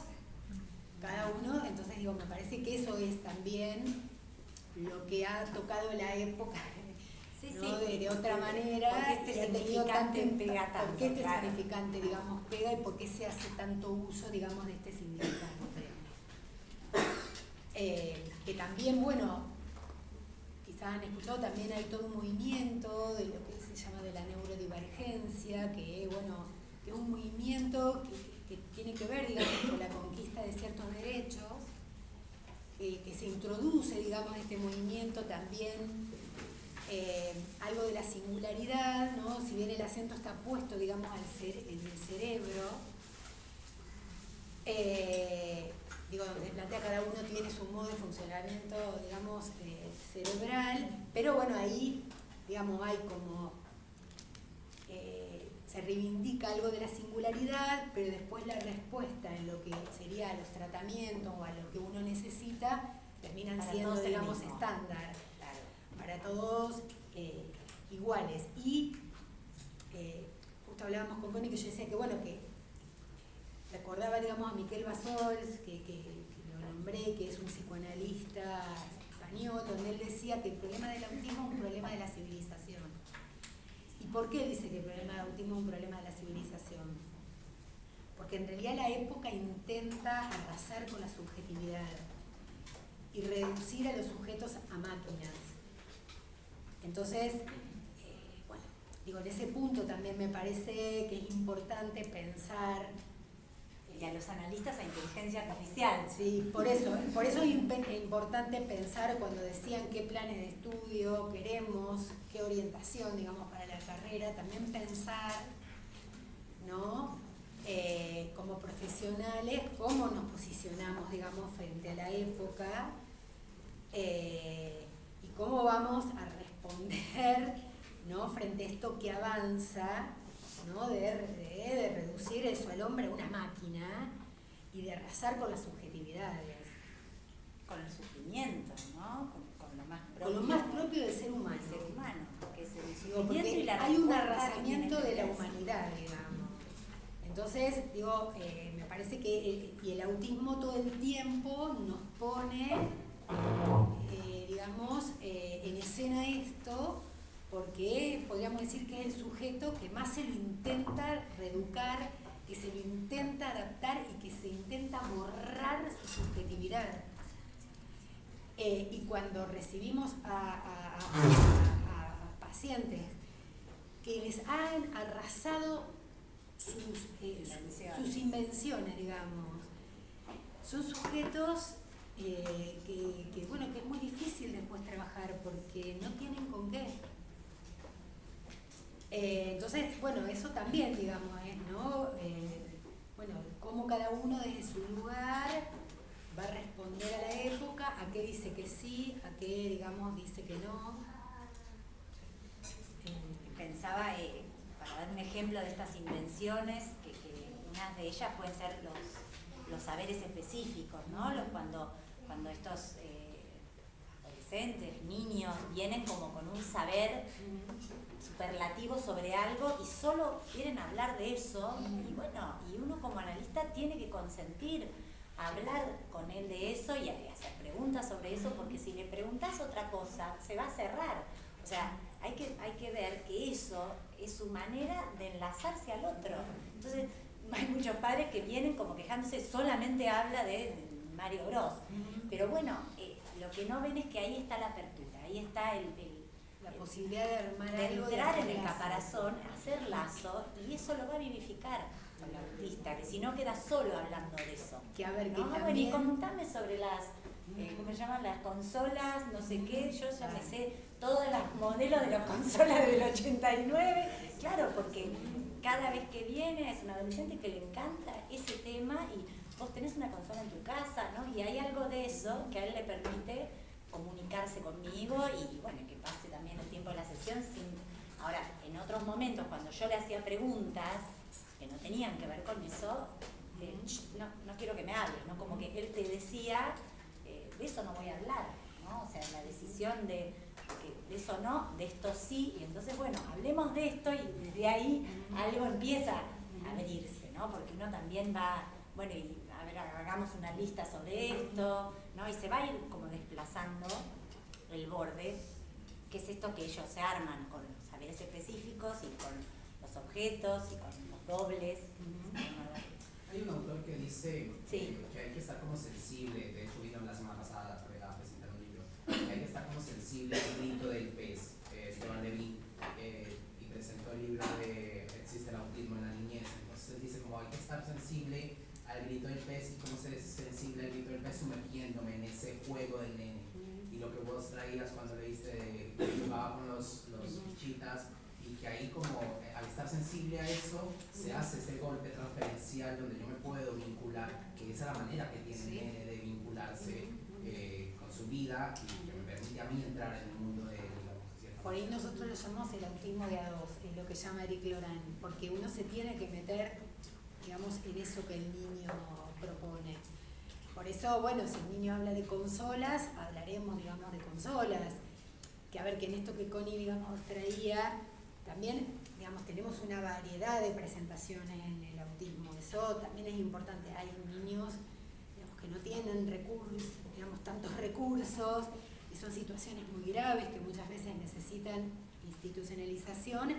cada uno, entonces digo, me parece que eso es también lo que ha tocado la época, ¿no? De otra manera. Porque significante pega tanto. Porque significante, digamos, pega y porque se hace tanto uso, digamos, de este significante. Que también, bueno, quizás han escuchado, también hay todo un movimiento de lo que se llama de la neurodivergencia, que, bueno, que es un movimiento que tiene que ver, digamos, con la conquista de ciertos derechos, que se introduce, digamos, este movimiento también algo de la singularidad, ¿no? Si bien el acento está puesto, digamos, en el cerebro, digo, donde plantea cada uno tiene su modo de funcionamiento, digamos, cerebral, pero bueno, ahí, digamos, hay como, se reivindica algo de la singularidad, pero después la respuesta en lo que sería los tratamientos o a lo que uno necesita, terminan para siendo, digamos, mismo. estándar, Claro. para todos iguales. Y justo hablábamos con Connie, que yo decía que, bueno, que recordaba, digamos, a Miquel Bassols, que lo nombré, que es un psicoanalista español, donde él decía que el problema del autismo es un problema de la civilización. ¿Y por qué dice que el problema del autismo es un problema de la civilización? Porque en realidad la época intenta arrasar con la subjetividad y reducir a los sujetos a máquinas. Entonces, bueno, digo, en ese punto también me parece que es importante pensar. Y a los analistas a inteligencia artificial. Sí, por eso es importante pensar cuando decían qué planes de estudio queremos, qué orientación, digamos, para la carrera, también pensar, ¿no? Como profesionales, cómo nos posicionamos, digamos, frente a la época y cómo vamos a responder, ¿no? Frente a esto que avanza, ¿no? De reducir eso al hombre a una máquina y de arrasar con las subjetividades. Con el sufrimiento, ¿no? Con lo más propio. Con lo más propio del ser humano. Que es el Digo, sufrimiento porque y la hay un respuesta arrasamiento que de tiene la que ver. humanidad, digamos. Entonces, digo, me parece que y el autismo todo el tiempo nos pone, digamos, en escena esto, porque podríamos decir que es el sujeto que más se lo intenta reeducar, que se lo intenta adaptar y que se intenta borrar su subjetividad. Y cuando recibimos a pacientes que les han arrasado sus invenciones, digamos, son sujetos que bueno, que es muy difícil después trabajar porque no tienen con qué. Entonces, bueno, eso también, digamos, ¿no? Bueno, cómo cada uno desde su lugar va a responder a la época, a qué dice que sí, a qué, digamos, dice que no. Pensaba, para dar un ejemplo de estas invenciones, que unas de ellas pueden ser los saberes específicos, ¿no? Cuando estos adolescentes, niños, vienen como con un saber superlativo sobre algo y solo quieren hablar de eso, y bueno, y uno como analista tiene que consentir hablar con él de eso y hacer preguntas sobre eso, porque si le preguntas otra cosa, se va a cerrar. O sea, hay que ver que eso es su manera de enlazarse al otro. Entonces, hay muchos padres que vienen como quejándose, solamente habla de Mario Bros. Pero bueno, lo que no ven es que ahí está la apertura, ahí está la posibilidad de armar de algo, entrar en el lazo. caparazón, hacer lazo, y eso lo va a vivificar con la autista, que si no queda solo hablando de eso. Que a ver, ¿no? que Bueno, también... y contame sobre las, ¿cómo se llaman? Las consolas, no sé qué, yo ya me sé todos los modelos de las consolas del 89, claro, porque cada vez que viene es un adolescente que le encanta ese tema y vos tenés una consola en tu casa, ¿no? Y hay algo de eso que a él le permite comunicarse conmigo y bueno, que pase también el tiempo de la sesión sin... Ahora, en otros momentos, cuando yo le hacía preguntas que no tenían que ver con eso, no quiero que me hables, ¿no? Como que él te decía, de eso no voy a hablar, ¿no? O sea, la decisión de eso no, de esto sí, y entonces, bueno, hablemos de esto y desde ahí algo empieza a abrirse, ¿no? Porque uno también va, bueno, y a ver, hagamos una lista sobre esto, ¿no? Y se va a ir como desplazando el borde, que es esto que ellos se arman con saberes específicos y con los objetos y con los dobles. Hay un autor que dice Sí. que hay que estar como sensible, de hecho vino la semana pasada a presentar un libro, que hay que estar como sensible al grito del pez, Esteban Levy, y presentó el libro de Existe el autismo en la niñez. Entonces él dice como hay que estar sensible al grito del pez, y cómo ser sensible al grito del pez sumergiéndome en ese juego del nene. Y lo que vos traías cuando leíste que jugaba con los bichitas, y que ahí como al estar sensible a eso se hace ese golpe transferencial donde yo me puedo vincular, que esa es la manera que tiene el nene de vincularse con su vida y que me permite a mí entrar en el mundo de la... Por ahí nosotros lo llamamos el autismo de A2, es lo que llama Eric Loran, porque uno se tiene que meter, digamos, en eso que el niño propone. Por eso, bueno, si el niño habla de consolas, hablaremos, digamos, de consolas. Que a ver, que en esto que Connie, digamos, traía, también, digamos, tenemos una variedad de presentaciones en el autismo. Eso también es importante. Hay niños, digamos, que no tienen recursos, digamos, tantos recursos, y son situaciones muy graves que muchas veces necesitan institucionalización,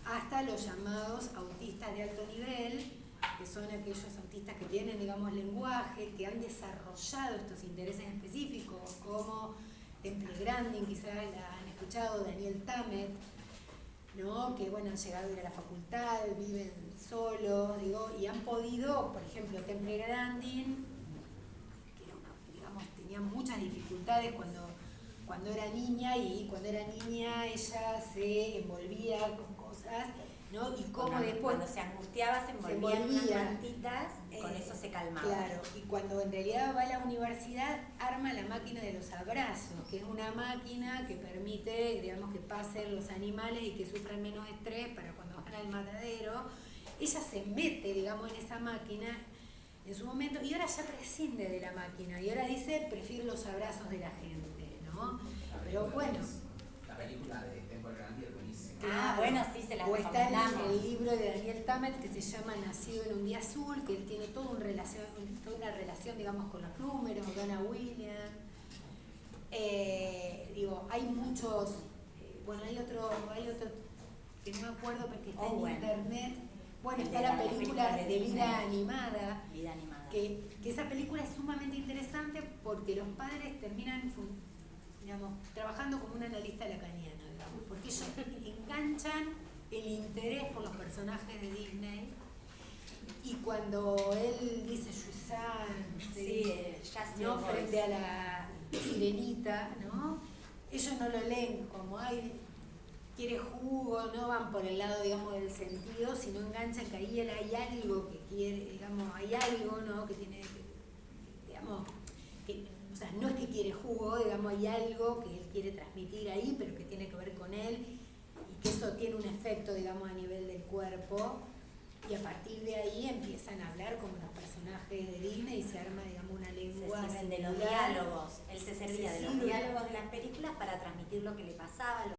hasta los llamados autistas de alto nivel, que son aquellos autistas que tienen, digamos, lenguaje, que han desarrollado estos intereses específicos, como Temple Grandin, quizás la han escuchado, Daniel Tammet, ¿no? Que bueno, han llegado a ir a la facultad, viven solos, digo, y han podido, por ejemplo, Temple Grandin, que era digamos, tenía muchas dificultades cuando era niña, y cuando era niña ella se envolvía con cosas, ¿no? Y cómo después... Cuando se angustiaba se envolvía en unas mantitas y con eso se calmaba. Claro, y cuando en realidad va a la universidad, arma la máquina de los abrazos, que es una máquina que permite, digamos, que pasen los animales y que sufran menos estrés para cuando van al matadero. Ella se mete, digamos, en esa máquina en su momento, y ahora ya prescinde de la máquina, y ahora dice, prefiero los abrazos de la gente, ¿no? Pero bueno... La película de Temple Grandin es buenísima. Bueno, sí, se la O está recomendamos. el libro de Daniel Tammet que se llama Nacido en un día azul, que él tiene toda una relación, digamos, con los números, Donna Williams. Hay muchos, hay otro que no me acuerdo porque está en internet. Bueno, está la película de Vida Animada. Vida Animada. Que esa película es sumamente interesante porque los padres terminan, trabajando como un analista lacaniano, digamos, porque ellos enganchan el interés por los personajes de Disney y cuando él dice ¿no? Frente a la sirenita, ¿no? Ellos no lo leen como quiere jugo, no van por el lado, digamos, del sentido, sino enganchan que ahí hay algo que quiere, digamos, hay algo, ¿no? Que tiene, digamos, o sea, no es que quiere jugo, digamos, hay algo que él quiere transmitir ahí, pero que tiene que ver con él y que eso tiene un efecto, digamos, a nivel del cuerpo y a partir de ahí empiezan a hablar como los personajes de Disney y se arma, digamos, una lengua. Se sirven de los diálogos, él se servía de los diálogos de las películas para transmitir lo que le pasaba,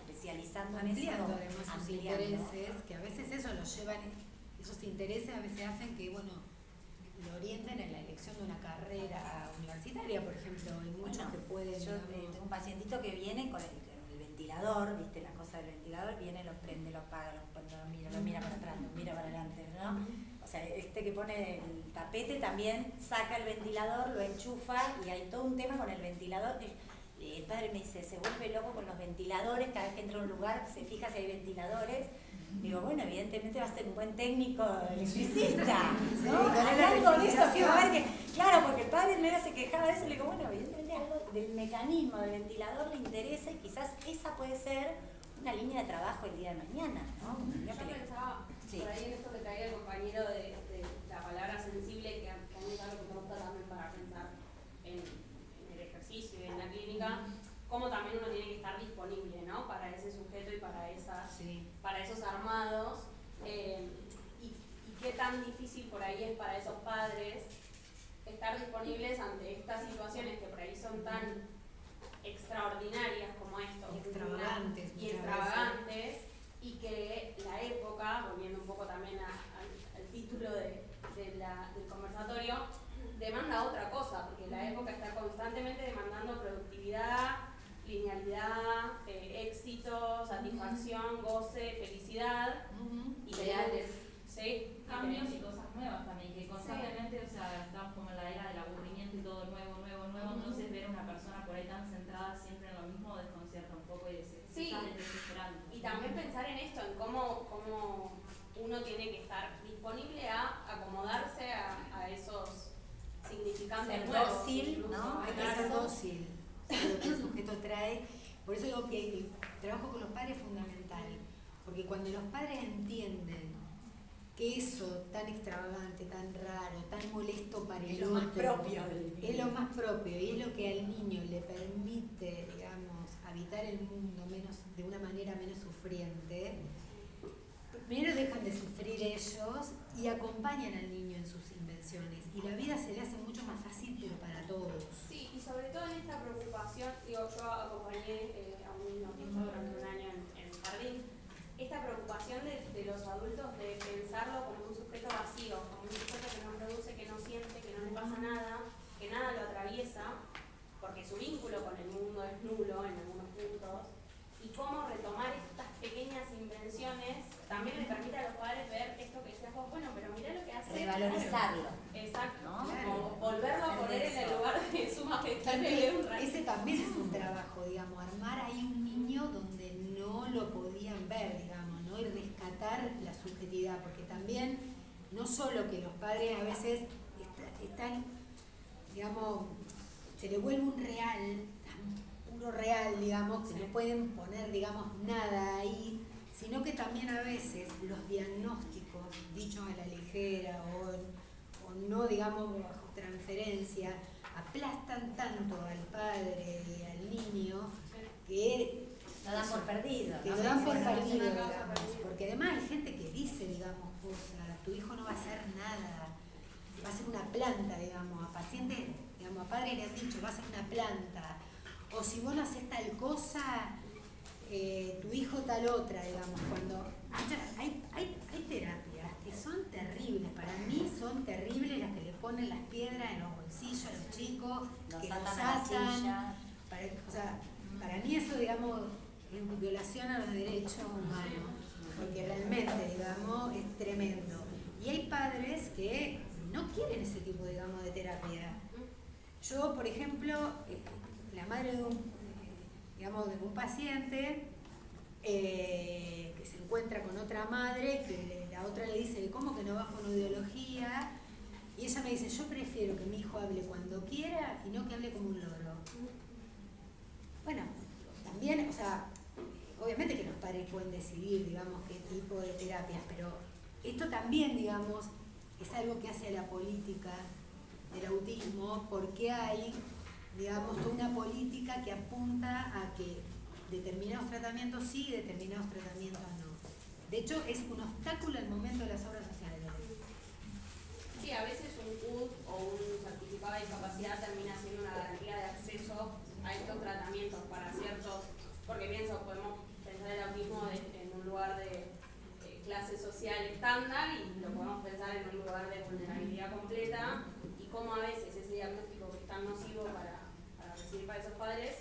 especializando en eso, ampliando además sus ampliando. intereses, que a veces eso los llevan, esos intereses a veces hacen que, lo orienten en la elección de una carrera universitaria, por ejemplo, hay muchos que pueden. Yo tengo un pacientito que viene con el ventilador, viste la cosa del ventilador, viene, lo prende, lo apaga, lo mira para atrás, lo mira para adelante, ¿no? O sea, que pone el tapete también saca el ventilador, lo enchufa y hay todo un tema con el ventilador. El padre me dice, se vuelve loco con los ventiladores, cada vez que entra a un lugar se fija si hay ventiladores. Digo, bueno, evidentemente va a ser un buen técnico electricista, ¿no? Hay algo de eso que va a ver que, claro, porque el padre se quejaba de eso, le digo, bueno, evidentemente algo del mecanismo del ventilador le interesa y quizás esa puede ser una línea de trabajo el día de mañana, ¿no? Yo pensaba, por ahí en esto que traía el compañero de la palabra sensible, que a mí es algo que me gusta también para pensar en el ejercicio y en la clínica, cómo también uno tiene que estar disponible, ¿no? Para ese sujeto y para esos armados. Y qué tan difícil por ahí es para esos padres estar disponibles ante estas situaciones que por ahí son tan extraordinarias como esto. Extravagantes. Y que la época, volviendo un poco también al título del conversatorio, demanda otra cosa, porque la época está constantemente demandando productividad, linealidad, éxito, satisfacción, goce, felicidad, ideales, ¿sí? Cambios y cosas nuevas también, que constantemente, o sea, estamos como en la era del aburrimiento y todo nuevo, entonces ver a una persona por ahí tan centrada siempre en lo mismo desconcierta un poco y sale desesperando. Y también pensar en esto, en cómo uno tiene que estar disponible a acomodarse a esos significantes nuevos. Dócil, ¿no? Hay que ser dócil a lo que el sujeto trae. Por eso digo que el trabajo con los padres es fundamental, porque cuando los padres entienden que eso tan extravagante, tan raro, tan molesto para el otro, lo más propio es lo más propio y es lo que al niño le permite, digamos, habitar el mundo de una manera menos sufriente, primero dejan de sufrir ellos y acompañan al niño en sus invenciones y la vida se le hace mucho más fácil, pero para todos. Sí, y sobre todo en esta preocupación, yo acompañé a un niño autista durante un año en el jardín, esta preocupación de los adultos de pensarlo como un sujeto vacío, como un sujeto que no produce, que no siente, que no le pasa nada, que nada lo atraviesa, porque su vínculo con el mundo es nulo en algunos puntos, y cómo retomar estas pequeñas invenciones también le permite a los padres ver esto que decías vos, pero mirá lo que hace. Revalorizarlo. Exacto, ¿no? como volverlo a poner en el lugar de su más que darle un rato. Ese también es un trabajo, digamos, armar ahí un niño donde no lo podían ver, digamos, ¿no? Y rescatar la subjetividad, porque también, no solo que los padres a veces están, digamos, se les vuelve un real, puro real, digamos, que no pueden poner, digamos, nada ahí, sino que también a veces los diagnósticos, dichos a la ligera o no, digamos, bajo transferencia, aplastan tanto al padre y al niño que lo dan por perdido. que ¿no? lo dan por Bueno, perdido, es una causa digamos, perdida. porque además hay gente que dice, digamos, cosas, tu hijo no va a hacer nada, va a ser una planta, digamos, a pacientes, digamos, a padres le han dicho, va a ser una planta, o si vos no haces tal cosa, tu hijo tal otra, digamos, cuando hay terapias que son terribles, para mí son terribles las que le ponen las piedras en los bolsillos a los chicos, que los atan a la atan, silla. o sea, para mí eso, digamos, es violación a los derechos humanos, porque realmente, digamos, es tremendo. Y hay padres que no quieren ese tipo, digamos, de terapia. Yo, por ejemplo, la madre de un paciente que se encuentra con otra madre, que la otra le dice, ¿cómo que no vas con ideología? Y ella me dice, yo prefiero que mi hijo hable cuando quiera y no que hable como un loro. Bueno, también, o sea, obviamente que los padres pueden decidir, digamos, qué tipo de terapias, pero esto también, digamos, es algo que hace a la política del autismo, porque hay, digamos, toda una política que apunta a que determinados tratamientos sí y determinados tratamientos no. De hecho, es un obstáculo al momento de las obras sociales. Sí, a veces un CUT o un certificado de discapacidad termina siendo una garantía de acceso a estos tratamientos para ciertos, porque pienso, podemos pensar el autismo en un lugar de clase social estándar y lo podemos pensar en un lugar de vulnerabilidad completa y cómo a veces ese diagnóstico que es tan nocivo para recibir para esos padres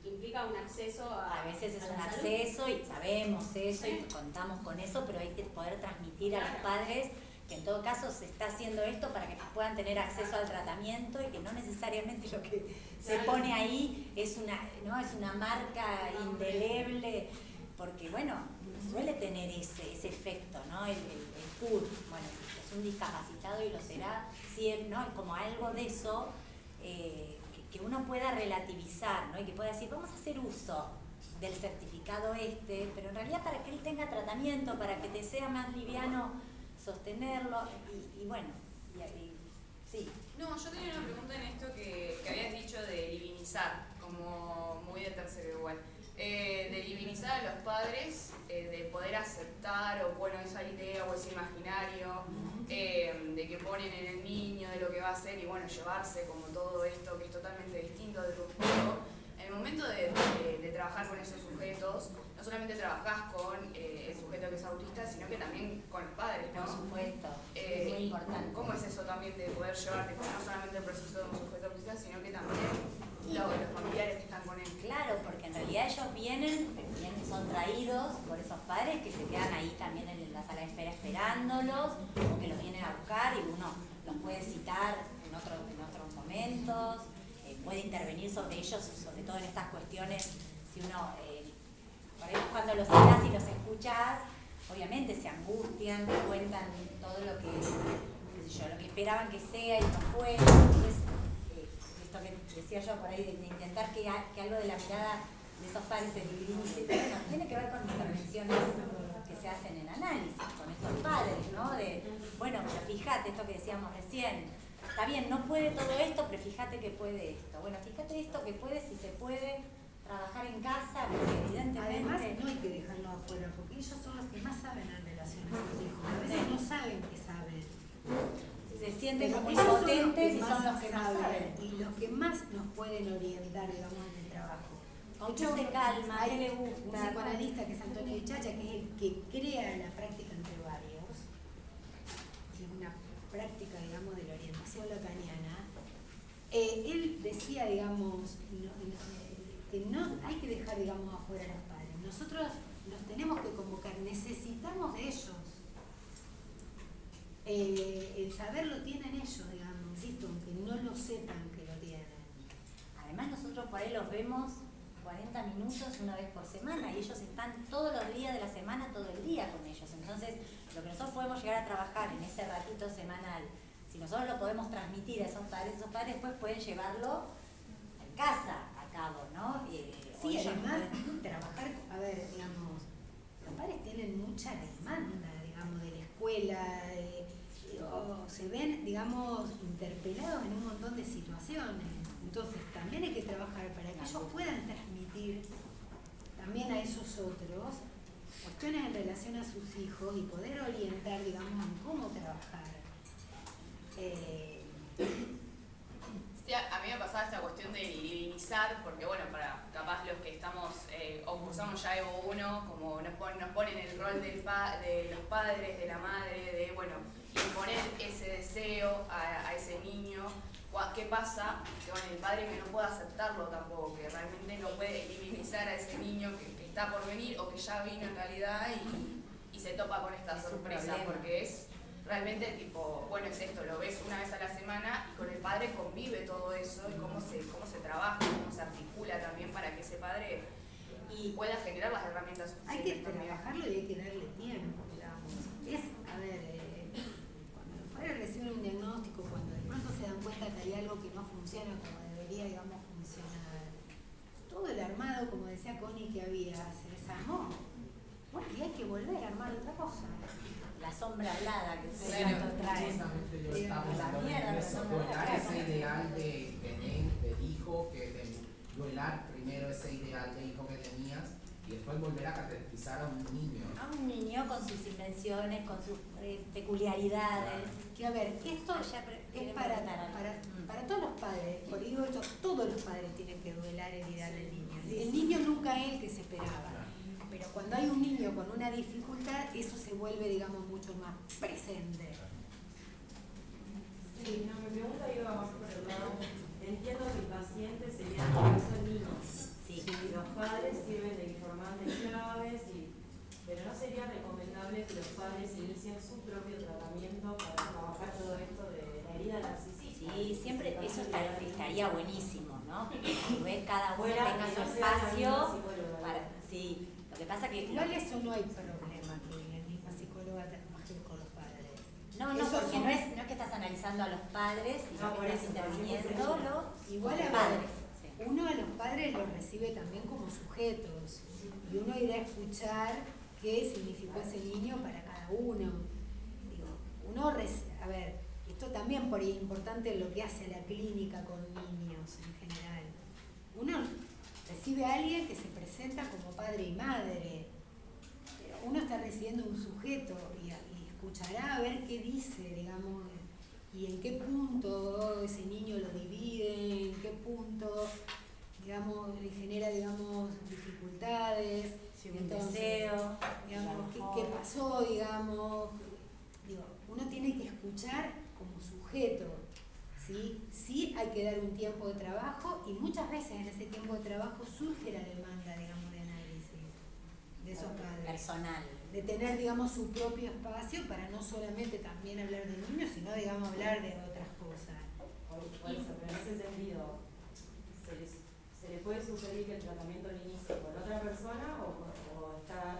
implica un acceso A veces es la un salud. acceso y sabemos eso Sí. y contamos con eso, pero hay que poder transmitir a los Claro. padres que en todo caso se está haciendo esto para que puedan tener acceso al tratamiento y que no necesariamente lo que se Claro. pone ahí es una marca indeleble, porque bueno, suele tener ese efecto, ¿no? El CUR, bueno, es un discapacitado y lo será siempre, ¿no? Como algo de eso que uno pueda relativizar, ¿no? Y que pueda decir, vamos a hacer uso del certificado pero en realidad para que él tenga tratamiento, para que te sea más liviano sostenerlo, y bueno, sí. No, yo tenía una pregunta en esto que habías dicho de divinizar, como muy de tercero igual. De divinizar a los padres, de poder aceptar, o bueno, esa idea o ese imaginario de que ponen en el niño, de lo que va a hacer, y bueno, llevarse como todo esto que es totalmente distinto de lo justo. En el momento de trabajar con esos sujetos, no solamente trabajás con el sujeto que es autista, sino que también con los padres, ¿no? Por supuesto, es muy importante. ¿Cómo es eso también de poder llevarte con no solamente el proceso de un sujeto autista, sino que también los familiares que están con él? Claro, porque en realidad ellos vienen, son traídos por esos padres que se quedan ahí también en la sala de espera esperándolos, o que los vienen a buscar y uno los puede citar en otros momentos, puede intervenir sobre ellos, sobre todo en estas cuestiones, si uno, por ahí cuando los citas y los escuchas, obviamente se angustian, te cuentan todo lo que, qué sé yo, lo que esperaban que sea y no fue. Entonces, esto que decía yo por ahí, de intentar que algo de la mirada de esos padres se divinice, bueno, tiene que ver con intervenciones que se hacen en análisis, con estos padres, ¿no? De, bueno, pero fíjate esto que decíamos recién, está bien, no puede todo esto, pero fíjate que puede esto. Bueno, fíjate esto que puede, si se puede trabajar en casa, porque evidentemente... Además, no hay que dejarlo afuera, porque ellos son los que más saben en relación a sus hijos. A veces no saben que saben. se sienten Pero como ellos son los que impotentes y más son los que más saben. y los que más nos pueden orientar, digamos, en el trabajo. ¿Con qué se calma? ¿Qué le Un gusta? psicoanalista que es Antonio Vichacha, que es el que crea la práctica entre varios, que es una práctica, digamos, de la orientación lacaniana. Él decía, digamos, que no hay que dejar, digamos, afuera a los padres. Nosotros los tenemos que convocar, necesitamos de ellos. El saber lo tienen ellos, digamos, insisto, aunque no lo sepan que lo tienen. nosotros por ahí los vemos 40 minutos una vez por semana y ellos están todos los días de la semana, todo el día con ellos. Entonces, lo que nosotros podemos llegar a trabajar en ese ratito semanal, si nosotros lo podemos transmitir a esos padres después pueden llevarlo en casa a cabo, ¿no? Sí, además, trabajar, a ver, digamos, los padres tienen mucha demanda, digamos, de la escuela, se ven, digamos, interpelados en un montón de situaciones. Entonces, también hay que trabajar para que ellos puedan transmitir también a esos otros cuestiones en relación a sus hijos y poder orientar, digamos, en cómo trabajar. Sí, a mí me pasaba esta cuestión de divinizar, porque bueno, para capaz los que estamos o cursamos ya Evo 1, como nos ponen el rol de los padres, de la madre, de bueno, imponer ese deseo a ese niño. ¿Qué pasa? Que bueno, el padre que no puede aceptarlo tampoco, que realmente no puede divinizar a ese niño que está por venir o que ya vino en realidad y se topa con esta sorpresa, porque es realmente tipo, bueno, es esto, lo ves una vez a la semana y con el padre convive todo eso y cómo se trabaja, cómo se articula también para que ese padre pueda generar las herramientas suficientes. Hay que trabajarlo y hay que darle tiempo, digamos. A ver, cuando los padres reciben un diagnóstico, cuando de pronto se dan cuenta que hay algo que no funciona como debería, digamos, funcionar, todo el armado, como decía Connie, que había, se desarmó. Bueno, y hay que volver a armar otra cosa. La sombra hablada que se Claro, trae. justamente yo estaba pensando en mierda, eso, duelar ese ideal de hijo, duelar primero ese ideal de hijo que tenías y después volver a catequizar a un niño. A un niño con sus invenciones, con sus peculiaridades. Que a ver, esto es para todos los padres, por digo esto, todos los padres tienen que duelar el ideal del niño. El niño nunca es el que se esperaba. Pero cuando hay un niño con una dificultad, eso se vuelve, digamos, mucho más presente. Sí, no, mi pregunta iba más por el lado. Entiendo que el paciente sería el caso del niño. Sí. Los padres sirven de informantes claves, pero no sería recomendable que los padres inicien su propio tratamiento para trabajar todo esto de la herida narcisista. Sí, siempre eso estaría buenísimo, ¿no? Que cada uno Fuera tenga que su no sea la espacio misma psicóloga. para. Sí, lo que pasa que. Igual eso no hay problema que la misma psicóloga trabaje con los padres. No, Eso porque son- no es que estás analizando a los padres, sino No, por que estás eso, interviniendo Igual los a padres. ver, Sí. uno a los padres los recibe también como sujetos y uno irá a escuchar qué significó ese niño para cada uno. Digo, a ver, esto también por ahí es importante lo que hace la clínica con niños en general. Uno recibe a alguien que se presenta como padre y madre, pero uno está recibiendo un sujeto y escuchará a ver qué dice, digamos, y en qué punto ese niño lo divide, en qué punto, digamos, le genera, digamos, dificultades. Sí, un Entonces, deseo, digamos, a lo qué mejor. pasó, digamos. Digo, uno tiene que escuchar como sujeto, ¿sí? Sí hay que dar un tiempo de trabajo y muchas veces en ese tiempo de trabajo surge la demanda, digamos, de análisis de esos padres. Personal. De tener, digamos, su propio espacio para no solamente también hablar del niño, sino, digamos, hablar de otras cosas. Por eso, pero en ese sentido, ¿se le puede sugerir que el tratamiento lo inicie con otra persona o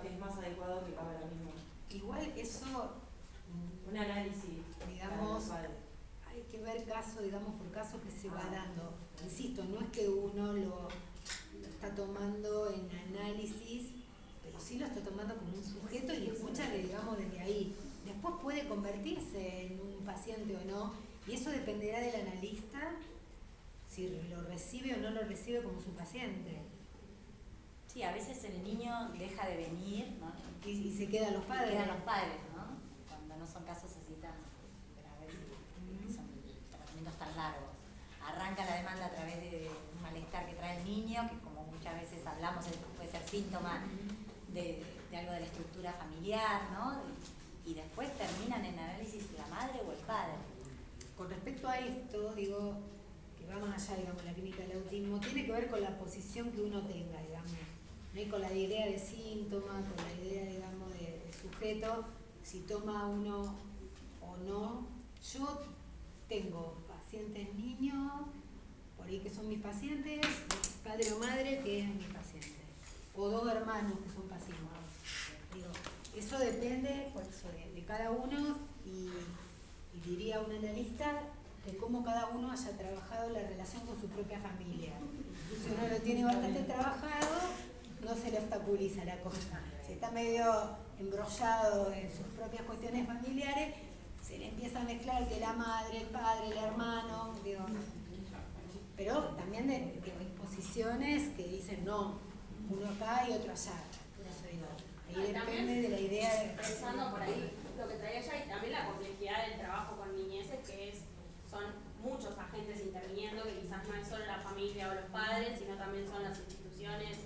es más adecuado que haga la misma? Igual eso, Un análisis, digamos, para los padres. hay que ver caso, digamos, por caso que se va dando. Insisto, no es que uno lo está tomando en análisis, pero sí lo está tomando como un sujeto y escucha, digamos, desde ahí. Después puede convertirse en un paciente o no, y eso dependerá del analista si lo recibe o no lo recibe como su paciente. Sí, a veces el niño deja de venir, ¿no? Y se quedan los padres. Quedan los padres, ¿no? Cuando no son casos así tan graves y son tratamientos tan largos. Arranca la demanda a través de un malestar que trae el niño, que como muchas veces hablamos, puede ser síntoma de algo de la estructura familiar, ¿no? Y después terminan en análisis la madre o el padre. Con respecto a esto, digo, que va más allá, digamos, la clínica del autismo, tiene que ver con la posición que uno tenga, digamos, ¿no? Y con la idea de síntoma, con la idea, digamos, de sujeto, si toma uno o no. Yo tengo pacientes niños, por ahí que son mis pacientes, padre o madre que es mi paciente, o dos hermanos que son pasivos. Digo, eso depende por eso, de cada uno y diría un analista de cómo cada uno haya trabajado la relación con su propia familia. Si uno lo tiene bastante trabajado, no se le obstaculiza la cosa. Si está medio embrollado en sus propias cuestiones familiares, se le empieza a mezclar que la madre, el padre, el hermano, digo. Pero también hay posiciones que dicen no, uno acá y otro allá. Ahí depende de la idea de... Pensando por ahí, lo que traía ella y también la complejidad del trabajo con niñeces, que son muchos agentes interviniendo, que quizás no es solo la familia o los padres, sino también son las instituciones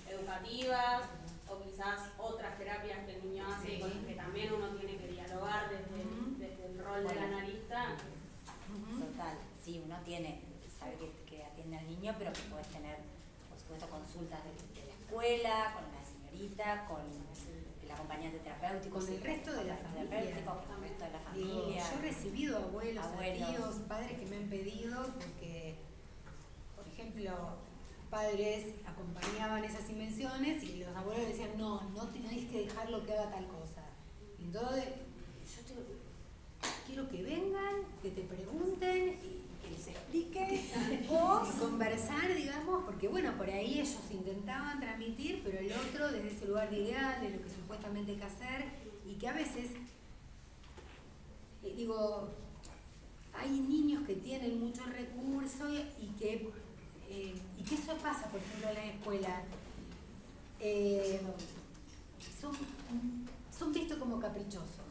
educativas, o quizás otras terapias que el niño hace con las que también uno tiene que dialogar desde el rol del analista. Total, sí, uno sabe que atiende al niño, pero que puedes tener, por supuesto, consultas de la escuela, con la señorita, con el acompañante terapéutico, con el resto de la familia. Con el resto de la familia. Digo, yo he recibido abuelos, tíos, padres que me han pedido, porque, por ejemplo, padres acompañaban esas invenciones y los abuelos decían, no tenés que dejarlo que haga tal cosa. Y entonces, quiero que vengan, que te pregunten y que les expliques y conversar, digamos, porque bueno, por ahí ellos intentaban transmitir, pero el otro desde ese lugar de ideal, de lo que supuestamente hay que hacer, y que a veces, digo, hay niños que tienen muchos recursos y que eso pasa, por ejemplo, en la escuela. Son vistos como caprichosos.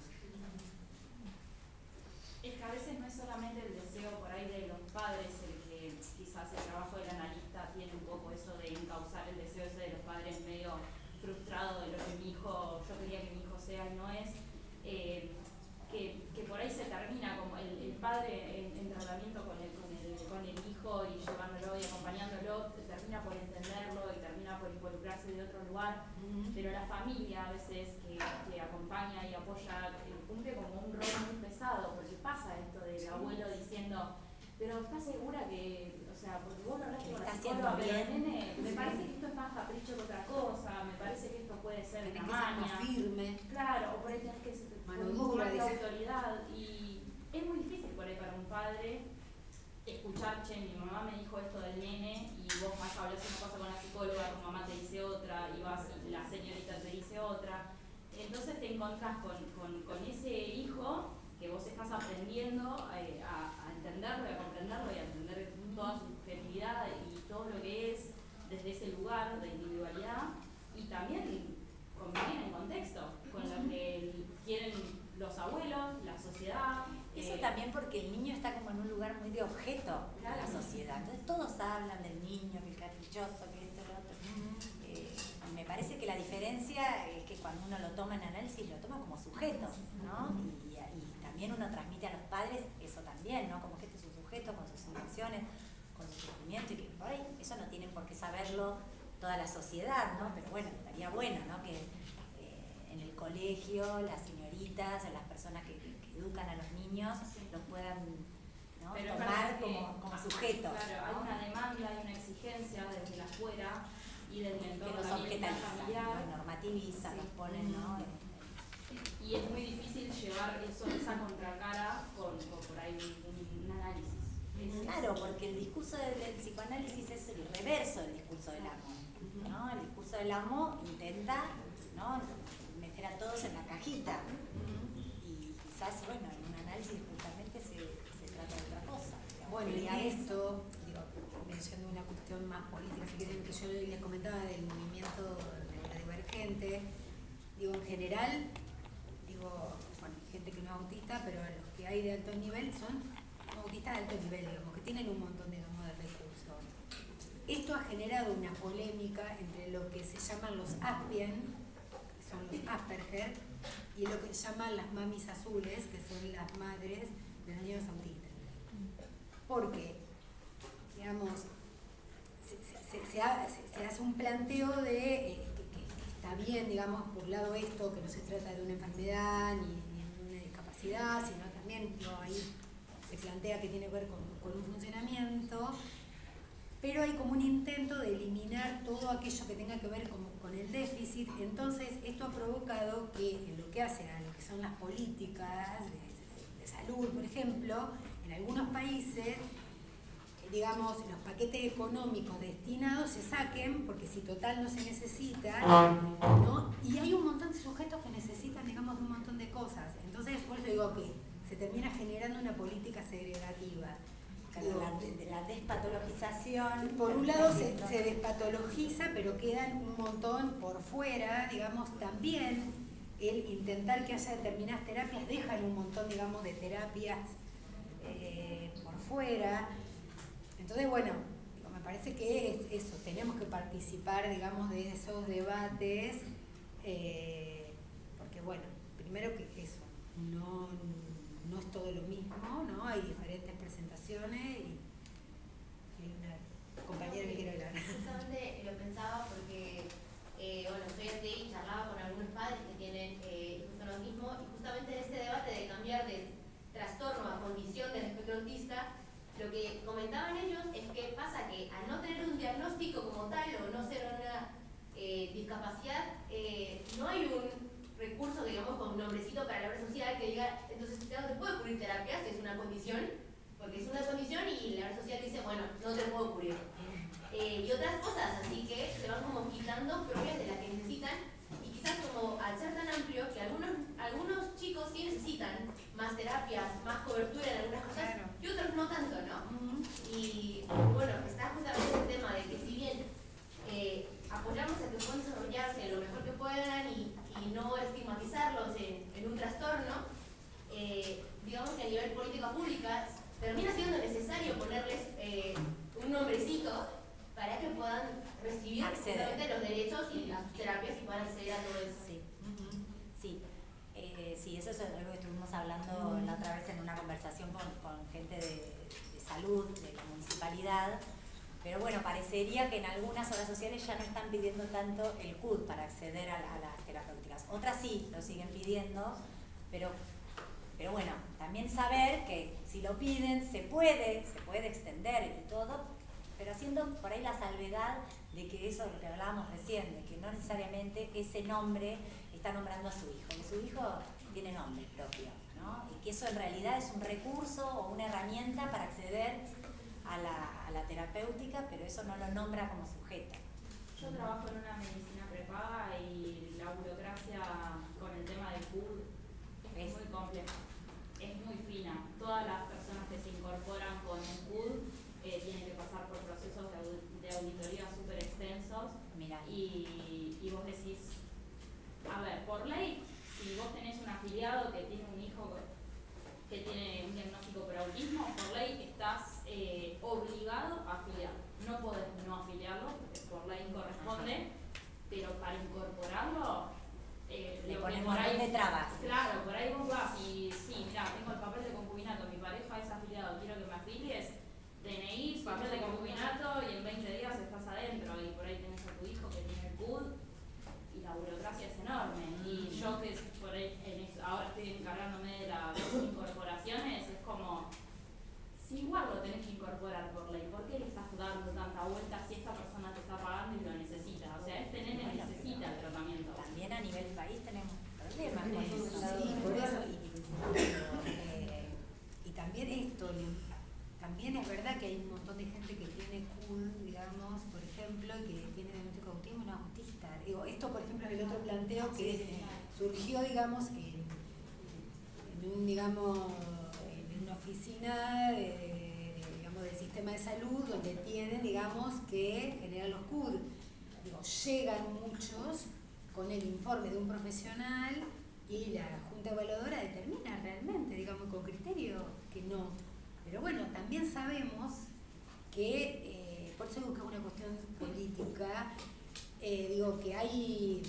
Es que a veces no es solamente el deseo por ahí de los padres el que quizás el trabajo del analista tiene un poco eso de encauzar el deseo ese de los padres medio frustrado de lo que yo quería que mi hijo sea y no es, que por ahí se termina como el padre en tratamiento con el hijo y llevándolo y acompañándolo, termina por entenderlo y termina por involucrarse de otro lugar, pero la familia a veces que acompaña y apoya cumple como un rol muy pesado, porque pasa esto del abuelo diciendo, pero ¿estás segura que, o sea, porque vos lo hablaste con la psicóloga, pero nene, me parece que esto es más capricho que otra cosa, me parece que esto puede ser una maña. Firme. Claro, o por ahí tenés que mano dura, de autoridad, y es muy difícil por ahí para un padre escuchar, che, mi mamá me dijo esto del nene y vos vas a hablar una cosa con la psicóloga, tu mamá te dice otra y la señorita te dice otra. Entonces te encontrás con ese hijo que vos estás aprendiendo a entenderlo y a comprenderlo y a entender toda su subjetividad y todo lo que es desde ese lugar de individualidad, y también convivir en contexto con lo que quieren los abuelos, la sociedad. Eso también porque el niño está como en un lugar muy de objeto de la sociedad. Entonces todos hablan del niño, que el caprichoso, que esto, lo otro. Me parece que la diferencia es que cuando uno lo toma en análisis, lo toma como sujeto, ¿no? Y también uno transmite a los padres eso también, ¿no? Como que este es un sujeto con sus intenciones, con su sufrimiento, y que por ahí eso no tienen por qué saberlo toda la sociedad, ¿no? Pero bueno, estaría bueno, ¿no? Que en el colegio las señoritas o las personas que educan a los niños los puedan, ¿no? tomar como sujetos. Claro, ¿no? hay una demanda, hay una exigencia desde la afuera y desde el entorno que los objetalizan, los normativizan, los ponen, ¿no? Y es muy difícil llevar esa contracara con por ahí un análisis. Claro, porque el discurso del psicoanálisis es el reverso del discurso del amo, ¿no? El discurso del amo intenta, ¿no? meter a todos en la cajita. Y quizás, bueno, en un análisis justamente se trata de otra cosa. Digamos. Bueno, y a esto, mencionando una cuestión más política, si quieren, que yo les comentaba del movimiento neurodivergente, en general, bueno, hay gente que no es autista, pero los que hay de alto nivel son autistas de alto nivel, digamos, que tienen un montón de recursos. Esto ha generado una polémica entre lo que se llaman los Aspien, que son los Asperger, y lo que se llaman las mamis azules, que son las madres de los niños autistas. Porque, digamos, se hace un planteo de que está bien, digamos, por un lado esto, que no se trata de una enfermedad ni de una discapacidad, sino también ahí se plantea que tiene que ver con un funcionamiento, pero hay como un intento de eliminar todo aquello que tenga que ver con el déficit. Entonces esto ha provocado que en lo que hace a lo que son las políticas de salud, por ejemplo, en algunos países, digamos, los paquetes económicos destinados se saquen, porque si total no se necesita, ¿no? Y hay un montón de sujetos que necesitan, digamos, de un montón de cosas. Entonces, por eso digo que se termina generando una política segregativa. La despatologización. Por un lado se despatologiza, pero quedan un montón por fuera, digamos, también el intentar que haya determinadas terapias, dejan un montón, digamos, de terapias por fuera. Entonces, bueno, me parece que es eso, tenemos que participar, digamos, de esos debates, porque, bueno, primero que eso, no es todo lo mismo, ¿no? Hay diferentes presentaciones y hay una compañera que quiere hablar. Justamente lo pensaba porque, bueno, soy atea y charlaba con algunos padres que tienen hijos con autismo, y justamente en este debate de cambiar de trastorno a condición del espectro autista, lo que comentaban ellos es que pasa que al no tener un diagnóstico como tal o no ser una discapacidad, no hay un recurso, digamos, con un nombrecito para la obra social que diga, entonces ya no te puedo cubrir terapias, es una condición, porque es una condición y la obra social dice, bueno, no te puedo cubrir. Y otras cosas, así que se van como quitando propias de las que necesitan, y quizás como al ser tan amplio que algunos chicos sí necesitan más terapias, más cobertura en algunas cosas, claro, y otros no tanto, ¿no? Y bueno, está justamente el tema de que si bien apoyamos a que puedan desarrollarse lo mejor que puedan y no estigmatizarlos en un trastorno, digamos que a nivel política pública termina siendo necesario ponerles un nombrecito para que puedan recibir justamente los derechos y las terapias y puedan acceder a todo eso. Sí. Sí, eso es algo que estuvimos hablando la otra vez en una conversación con gente de salud, de la municipalidad, pero bueno, parecería que en algunas obras sociales ya no están pidiendo tanto el CUD para acceder a las terapéuticas. Otras sí, lo siguen pidiendo, pero bueno, también saber que si lo piden se puede extender y todo, pero haciendo por ahí la salvedad de que eso es lo que hablábamos recién, de que no necesariamente ese nombre está nombrando a su hijo, que su hijo tiene nombre propio, ¿no? Y que eso en realidad es un recurso o una herramienta para acceder a la terapéutica, pero eso no lo nombra como sujeto. Yo trabajo en una medicina prepaga y la burocracia con el tema del CUD es muy compleja, es muy fina. Todas las personas que se incorporan con un CUD tienen que pasar por procesos de auditoría súper extensos. Mira. Y vos decís, a ver, por ley, si vos tenés un afiliado que tiene un hijo que tiene un diagnóstico por autismo, por ley estás obligado a afiliarlo. No podés no afiliarlo, porque por ley corresponde, pero para incorporarlo, le ponen un montón de trabas. Claro, por ahí vos vas y sí, mira, tengo el papel de concubinato, mi pareja es afiliado, quiero que me afilies, DNI, papel de concubinato y en 20 días estás adentro y por ahí tenés a tu hijo que tiene el CUD y la burocracia es enorme. Y yo que por ahí ahora estoy encargándome de las incorporaciones, es como, si igual lo tenés que incorporar por ley, ¿por qué le estás dando tanta vuelta si esta persona te está pagando y lo necesita? O sea, este nene necesita el tratamiento. También a nivel país tenemos problemas con eso. Sí, por eso. Y también esto, también es verdad que hay un montón de gente que tiene CUD, digamos, por ejemplo, y que tiene diagnóstico de autismo y no es autista. Digo, esto, por ejemplo, es el otro planteo que surgió, digamos, en una oficina digamos, del sistema de salud, donde tienen, digamos, que generar los CUD. Digo, llegan muchos con el informe de un profesional y la junta evaluadora determina realmente, digamos, con criterio que no. Pero bueno, también sabemos que, por eso digo que es una cuestión política, digo que hay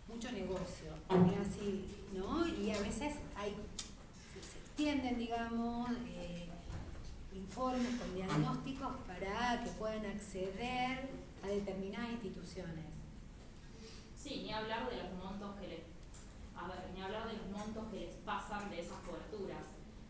mucho negocio, así, ¿no? Y a veces se extienden, digamos, informes con diagnósticos para que puedan acceder a determinadas instituciones. Sí, ni hablar de los montos que les pasan de esas coberturas.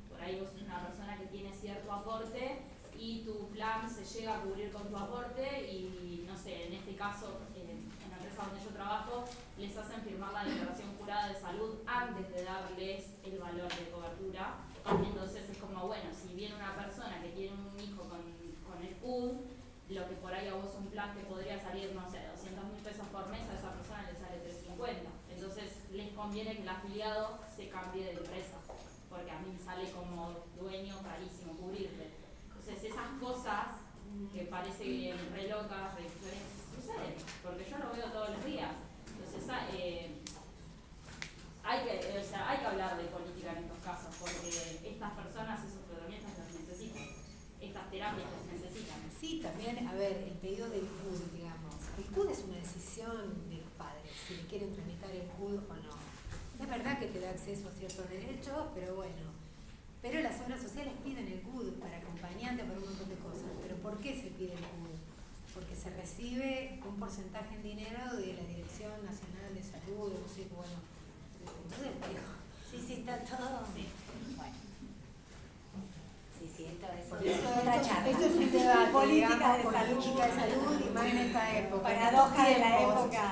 Por ahí vos sos una persona que tiene cierto aporte y y tu plan se llega a cubrir con tu aporte y, no sé, en este caso, en la empresa donde yo trabajo, les hacen firmar la declaración jurada de salud antes de darles el valor de cobertura. Entonces es como, bueno, si viene una persona que tiene un hijo con el PUD, lo que por ahí a vos un plan te podría salir, no sé, 200.000 pesos por mes, a esa persona le sale 350. Entonces les conviene que el afiliado se cambie de empresa, porque a mí me sale como dueño carísimo cubrirte. Entonces esas cosas que parecen re locas, suceden, porque yo lo veo todos los días. Entonces hay que hablar de política en estos casos, porque estas personas, esos tratamientos los necesitan, estas terapias los necesitan. Sí, también, a ver, el pedido del CUD, digamos. El CUD es una decisión de los padres, si le quieren tramitar el CUD o no. Es verdad que te da acceso a ciertos derechos, pero bueno. Pero las obras sociales piden el CUD para acompañante, para un montón de cosas. ¿Pero por qué se pide el CUD? Porque se recibe un porcentaje en dinero de la Dirección Nacional de Salud, no sé, bueno. Entonces, Sí, está todo. Sí. Bueno. Sí, esto es otra charla. Esto es un debate, política digamos, de salud. política de salud y más en esta época. Paradoja de la época.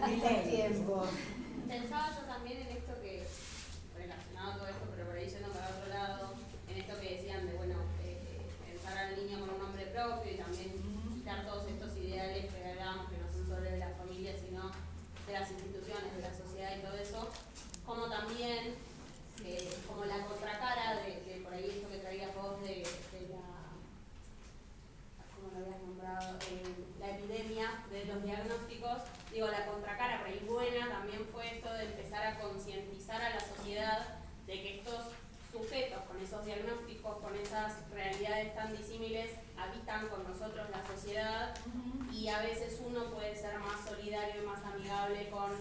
En estos tiempos. Pensaba yo también en esto que, relacionado a todo esto, pero por ahí yendo para otro lado, en esto que decían de, bueno, pensar al niño con un nombre propio y también quitar todos estos ideales que hablábamos que no son solo de la familia, sino de las instituciones, de la sociedad y todo eso, como también, como la contracara de por ahí esto que traías vos de la, ¿cómo lo habías nombrado? La epidemia de los diagnósticos, digo, la contracara por ahí buena también fue esto de empezar a concientizar a la sociedad de que estos sujetos con esos diagnósticos, con esas realidades tan disímiles, habitan con nosotros la sociedad y a veces uno puede ser más solidario y más amigable con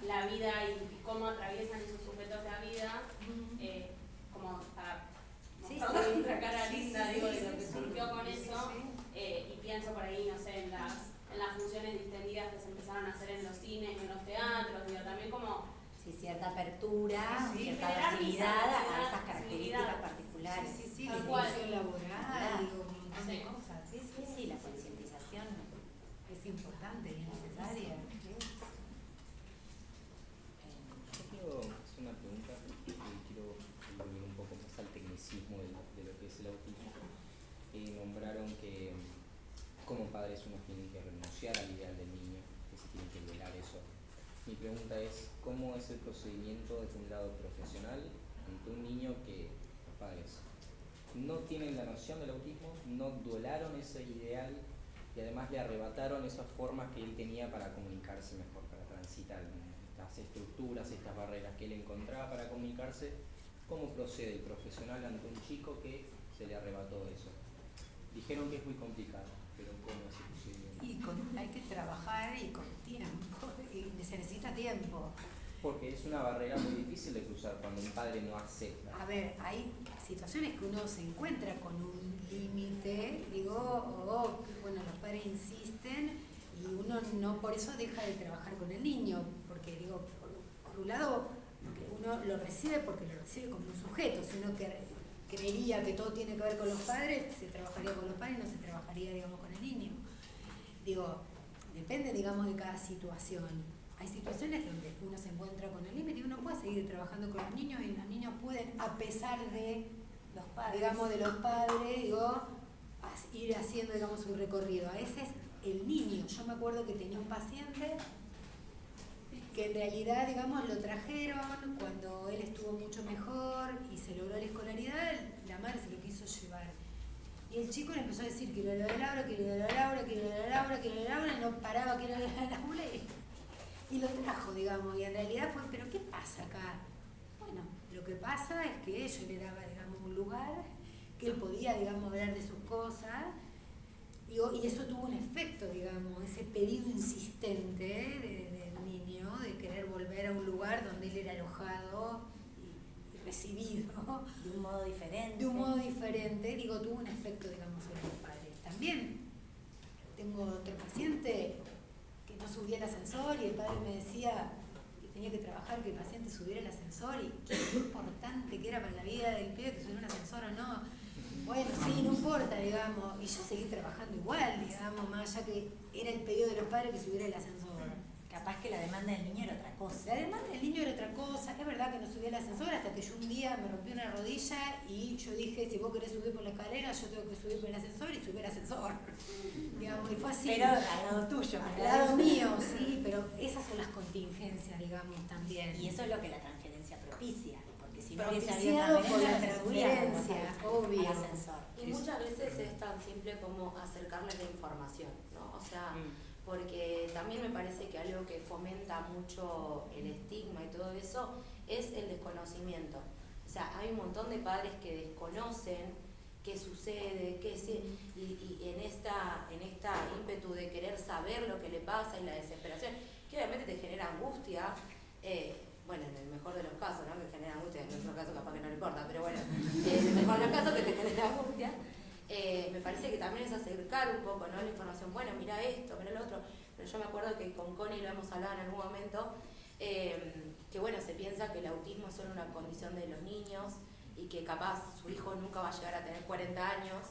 la vida y cómo atraviesan esos sujetos la vida, como para mostrar otra cara linda, digo, de lo que surgió con eso, y pienso por ahí, no sé, en las funciones distendidas que se empezaron a hacer en los cines y en los teatros, digo, también como cierta apertura, cierta generar facilidad a esa esas características particulares. Sí, Tal la cual. inclusión laboral, digo, un montón de cosas. Sí, la concientización Es importante y necesaria. Yo quiero hacer una pregunta y quiero volver un poco más al tecnicismo de lo que es el autismo. Nombraron que como padres uno tiene que renunciar al ideal del niño, que se tiene que velar eso. Mi pregunta es, ¿cómo es el procedimiento desde un lado profesional ante un niño que los padres no tienen la noción del autismo, no duelaron ese ideal y además le arrebataron esas formas que él tenía para comunicarse mejor, para transitar estas estructuras, estas barreras que él encontraba para comunicarse? ¿Cómo procede el profesional ante un chico que se le arrebató eso? Dijeron que es muy complicado, pero ¿cómo es el procedimiento? Y hay que trabajar y con tiempo, y se necesita tiempo. Porque es una barrera muy difícil de cruzar cuando un padre no acepta. A ver, hay situaciones que uno se encuentra con un límite, digo, o bueno, los padres insisten y uno no por eso deja de trabajar con el niño, porque digo, por un lado, uno lo recibe porque lo recibe como un sujeto, si uno creería que todo tiene que ver con los padres, se trabajaría con los padres y no se trabajaría, digamos, con el niño. Digo, depende, digamos, de cada situación. Hay situaciones donde uno se encuentra con el límite y uno puede seguir trabajando con los niños y los niños pueden, a pesar de los padres, digamos, de los padres, digo, ir haciendo, digamos, su recorrido. A veces el niño, yo me acuerdo que tenía un paciente que en realidad, digamos, lo trajeron cuando él estuvo mucho mejor y se logró la escolaridad, la madre se lo quiso llevar. Y el chico le empezó a decir, quiero lo de Laura, quiero lo de Laura, quiero lo de Laura, quiero lo de Laura, y no paraba, quiero lo de Laura, y lo trajo, digamos, y en realidad fue, ¿pero qué pasa acá? Bueno, lo que pasa es que yo le daba, digamos, un lugar, que él podía, digamos, hablar de sus cosas, y eso tuvo un efecto, digamos, ese pedido insistente del niño de querer volver a un lugar donde él era alojado y recibido. De un modo diferente. De un modo diferente, digo, tuvo un efecto, digamos, sobre los padres. También tengo otro paciente que no subía el ascensor y el padre me decía que tenía que trabajar que el paciente subiera el ascensor y qué importante que era para la vida del pibe que subiera un ascensor o no. Bueno, sí, no importa, digamos. Y yo seguí trabajando igual, digamos, más allá que era el pedido de los padres que subiera el ascensor. Capaz que la demanda del niño era otra cosa. La demanda del niño era otra cosa. Es verdad que no subí el ascensor hasta que yo un día me rompí una rodilla y yo dije, si vos querés subir por la escalera, yo tengo que subir por el ascensor y subí el ascensor. Digamos, y fue así. Pero al lado tuyo. Al lado mío, sí, pero esas son las contingencias, digamos, también. Y eso es lo que la transferencia propicia. Porque si no hubiese Propiciado habido por la transferencia, obvio. al ascensor. Y muchas veces es tan simple como acercarles la información, ¿no? O sea, porque también me parece que algo que fomenta mucho el estigma y todo eso es el desconocimiento. O sea, hay un montón de padres que desconocen qué sucede, y en esta ímpetu de querer saber lo que le pasa y la desesperación, que obviamente te genera angustia, bueno, en el mejor de los casos, ¿no? Que genera angustia, en el otro caso capaz que no le importa, pero bueno, en el mejor de los casos que te genera angustia, me parece que también es acercar un poco, ¿no? La información, bueno, mira esto, mira lo otro, pero yo me acuerdo que con Connie lo hemos hablado en algún momento, que bueno, se piensa que el autismo es solo una condición de los niños y que capaz su hijo nunca va a llegar a tener 40 años.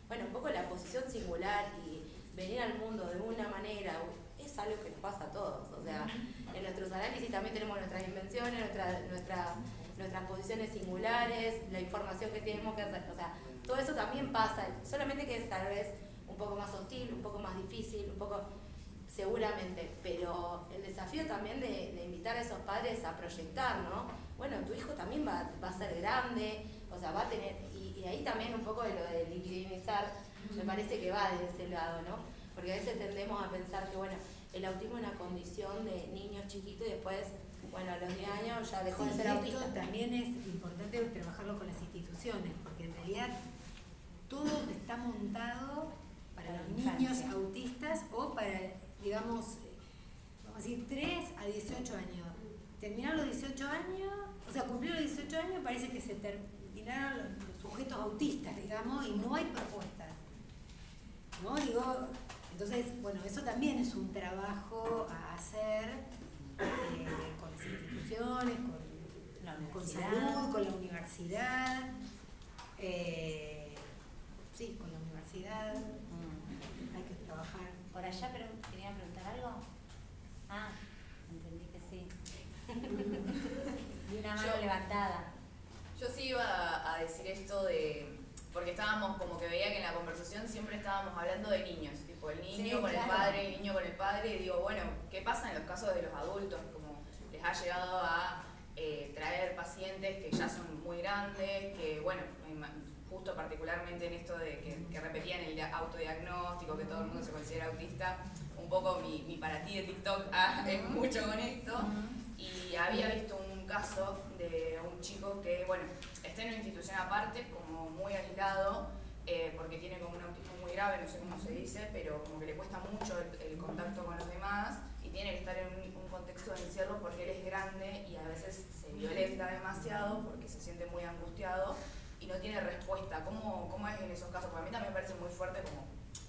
Bueno, un poco la posición singular y venir al mundo de una manera es algo que nos pasa a todos. O sea, en nuestros análisis también tenemos nuestras invenciones, nuestras posiciones singulares, la información que tenemos que hacer. O sea, todo eso también pasa, solamente que es tal vez un poco más hostil, un poco más difícil, un poco seguramente, pero el desafío también de invitar a esos padres a proyectar, ¿no? Bueno, tu hijo también va a ser grande, o sea, va a tener, y ahí también un poco de lo de liquidizar, me parece que va de ese lado, ¿no? Porque a veces tendemos a pensar que, bueno, el autismo es una condición de niños chiquitos y después, bueno, a los 10 años ya dejó de ser autista. Esto también es importante trabajarlo con las instituciones, porque en realidad todo está montado para los niños autistas o para, digamos, vamos a decir, 3 a 18 años. Terminar los 18 años, o sea, cumplir los 18 años parece que se terminaron los sujetos autistas, digamos, y no hay propuestas. ¿No? Digo, entonces, bueno, eso también es un trabajo a hacer con las instituciones, con salud, con la universidad. Sí, con la universidad. Hay que trabajar. Por allá, pero ¿querían preguntar algo? Ah, entendí que sí. Y una mano levantada. Yo sí iba a decir esto porque estábamos como que veía que en la conversación siempre estábamos hablando de niños, tipo el niño con el padre, el niño con el padre, y digo, bueno, ¿qué pasa en los casos de los adultos? Como les ha llegado a traer pacientes que ya son muy grandes, que bueno, justo particularmente en esto de que repetían el autodiagnóstico, que todo el mundo se considera autista, un poco mi para ti de TikTok es mucho con esto, y había visto un caso de un chico que, bueno, está en una institución aparte, como muy aislado, porque tiene como un autismo muy grave, no sé cómo se dice, pero como que le cuesta mucho el contacto con los demás y tiene que estar en un contexto de encierro porque él es grande y a veces se violenta demasiado porque se siente muy angustiado y no tiene respuesta. ¿Cómo es en esos casos? Porque a mí también me parece muy fuerte, como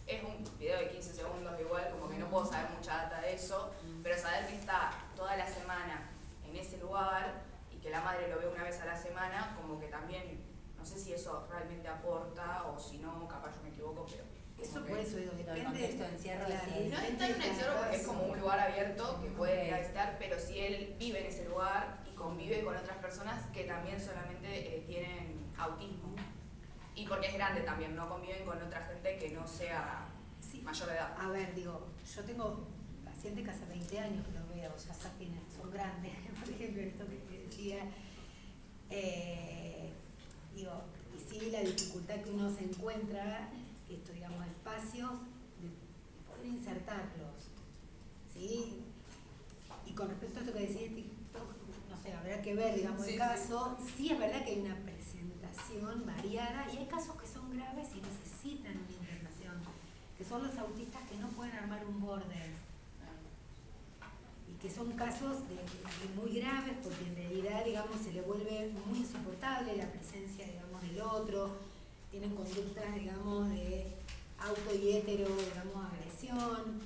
es un video de 15 segundos igual, como que no puedo saber mucha data de eso, pero saber que está toda la semana en ese lugar y que la madre lo ve una vez a la semana, como que también, no sé si eso realmente aporta o si no, capaz yo me equivoco, pero... Eso por eso digo, depende del contexto de encierro. Claro, Sí. No está en un encierro porque es como un lugar abierto que puede ir a visitar, pero si él vive en ese lugar y convive con otras personas que también solamente tienen autismo. Y porque es grande también, no conviven con otra gente que no sea mayor de edad. A ver, digo, yo tengo pacientes que hace 20 años que los veo, ya son grandes, por ejemplo, esto que decía, digo, y sí la dificultad que uno se encuentra, esto, digamos, espacios de poder insertarlos, ¿sí? Y con respecto a esto que decía TikTok, no sé, habrá que ver, digamos, el caso, sí es verdad que hay una presentación variada y hay casos que son graves y necesitan una internación, que son los autistas que no pueden armar un border y que son casos de muy graves porque en realidad, digamos, se le vuelve muy insoportable la presencia, digamos, del otro, tienen conductas, digamos, de auto y hetero, digamos, agresión,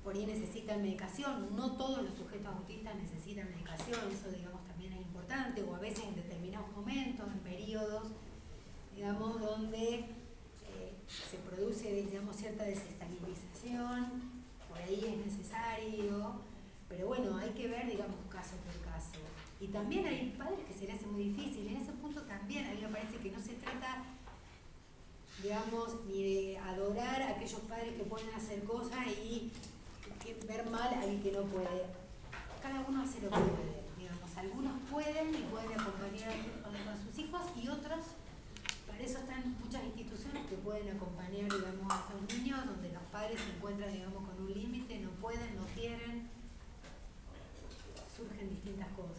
por ahí necesitan medicación, no todos los sujetos autistas necesitan medicación, eso, digamos, también es importante, o a veces en determinados momentos, en periodos, digamos, donde se produce, digamos, cierta desestabilización, por ahí es necesario, pero bueno, hay que ver, digamos, caso por caso. Y también hay padres que se les hace muy difícil, en ese punto también a mí me parece que no se trata, digamos, ni de adorar a aquellos padres que pueden hacer cosas y ver mal a alguien que no puede. Cada uno hace lo que puede, digamos, algunos pueden y pueden acompañar a sus hijos y otros. Para eso están muchas instituciones que pueden acompañar, digamos, a esos niños donde los padres se encuentran, digamos, con un límite, no pueden, no quieren, surgen distintas cosas.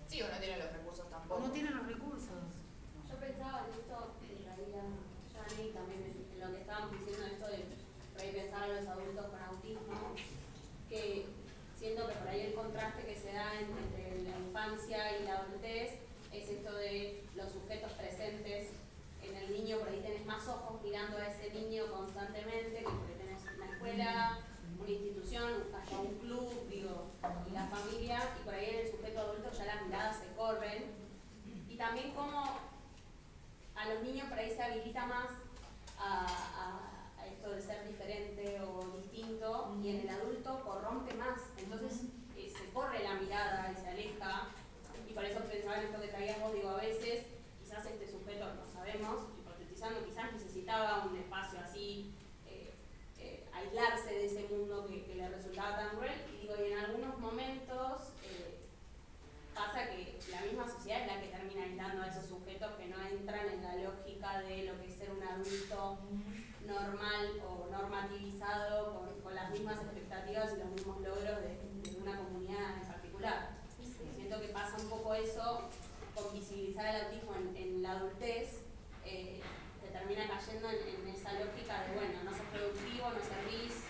Sí, o no tienen los recursos tampoco. O no tienen los recursos. Yo pensaba en esto, en realidad, y también en lo que estábamos diciendo, esto de por ahí pensar en los adultos con autismo, que siento que por ahí el contraste que se da entre la infancia y la adultez es esto de los sujetos presentes. En el niño por ahí tenés más ojos mirando a ese niño constantemente, que porque tenés una escuela, una institución, hasta un club, digo, y la familia, y por ahí en el sujeto adulto ya las miradas se corren. Y también como a los niños por ahí se habilita más a esto de ser diferente o distinto, y en el adulto corrompe más, entonces se corre la mirada y se aleja, y por eso pensaba en esto que traías vos, digo, a veces quizás este sujeto, no sabemos, hipotetizando, quizás necesitaba un espacio así, aislarse de ese mundo que le resultaba tan cruel, y digo, y en algunos momentos pasa que la misma sociedad es la que termina aislando a esos sujetos que no entran en la lógica de lo que es ser un adulto normal o normativizado con las mismas expectativas y los mismos logros de una comunidad en particular. Siento que pasa un poco eso con visibilizar el autismo en la adultez, que termina cayendo en esa lógica de, bueno, no sos productivo, no servís,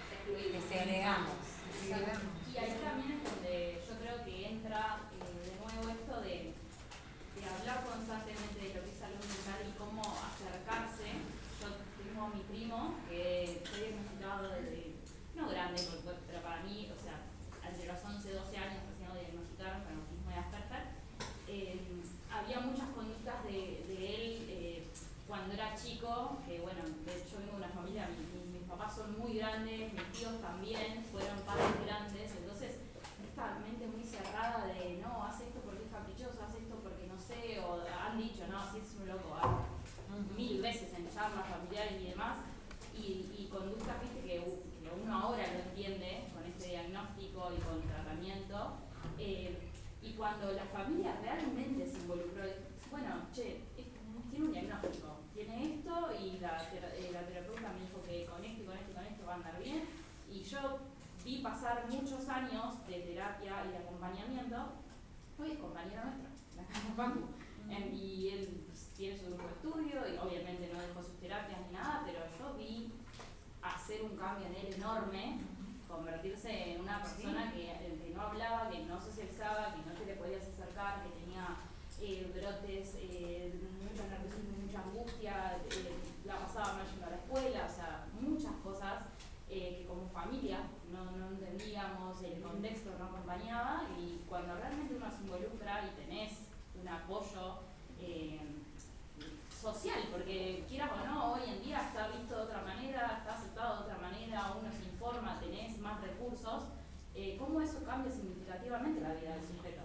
te excluimos. Que segregamos. Y ahí también es donde yo creo que entra de nuevo esto de hablar constantemente de lo que es salud mental y cómo acercarse. Yo tengo a mi primo que fue diagnosticado desde, no grande, pero para mí, o sea, entre los 11 y 12 años recién lo diagnosticaron con autismo de Asperger. Había muchas conductas de él cuando era chico, que bueno, de hecho vengo de una familia, mis papás son muy grandes, mis tíos también fueron padres grandes, entonces esta mente muy cerrada de no, hace esto porque es caprichoso, hace esto porque no sé, o han dicho, no, si es un loco, 1000 veces en charlas familiares y demás, y conductas, viste, que uno ahora lo entiende con este diagnóstico y con tratamiento, y cuando la familia realmente se involucró, bueno, che, tiene un diagnóstico, tiene esto, y la terapeuta me dijo que con esto y con esto y con esto va a andar bien, y yo vi pasar muchos años de terapia y de acompañamiento. Hoy es compañero nuestro, la Carlos Pangu, y él tiene su grupo de estudio y obviamente no dejó sus terapias ni nada, pero yo vi hacer un cambio en él enorme, convertirse en una persona que no hablaba, que no socializaba, que no te le podías acercar, que tenía brotes, mucho nerviosismo, mucha angustia, la pasaba mal yendo a la escuela, o sea, muchas cosas que como familia no entendíamos, el contexto no acompañaba, y cuando realmente uno se involucra y tenés un apoyo social, porque quieras o no, hoy en día está visto de otra manera, está aceptado de otra manera, uno se informa, tenés más recursos, ¿cómo eso cambia significativamente la vida del sujeto?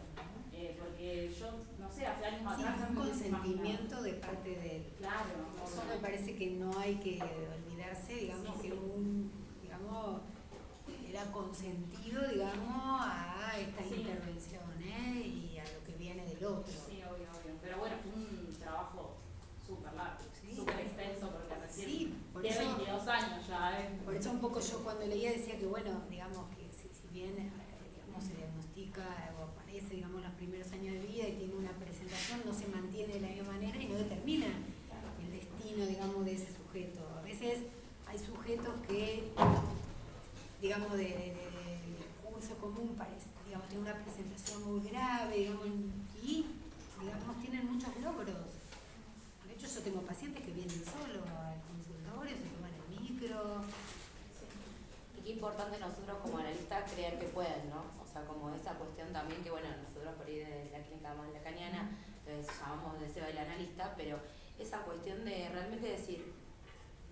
Porque yo, no sé, hace años atrás... un consentimiento de parte de él. Claro. Eso me parece que no hay que olvidarse, digamos, que era consentido, digamos, a estas intervenciones y a lo que viene del otro. Sí, obvio. Pero bueno, fue un trabajo súper largo, súper extenso, porque recién tiene 22 años ya. Por eso un poco yo cuando leía decía que, bueno, digamos que si bien digamos, se diagnostica o aparece, digamos, los primeros años de vida y tiene una presentación, no se mantiene de la misma manera y no determina el destino, digamos, de ese sujeto. A veces hay sujetos que, digamos, de curso común, digamos, tienen una presentación muy grave, digamos, y, digamos, tienen muchos logros. De hecho, yo tengo pacientes que vienen solo al consultorio, se toman el micro. Y qué importante nosotros como analistas creer que pueden, ¿no? O sea, como esa cuestión también que, bueno, nosotros por ahí de la clínica más lacaniana, entonces llamamos deseo del analista, pero esa cuestión de realmente decir,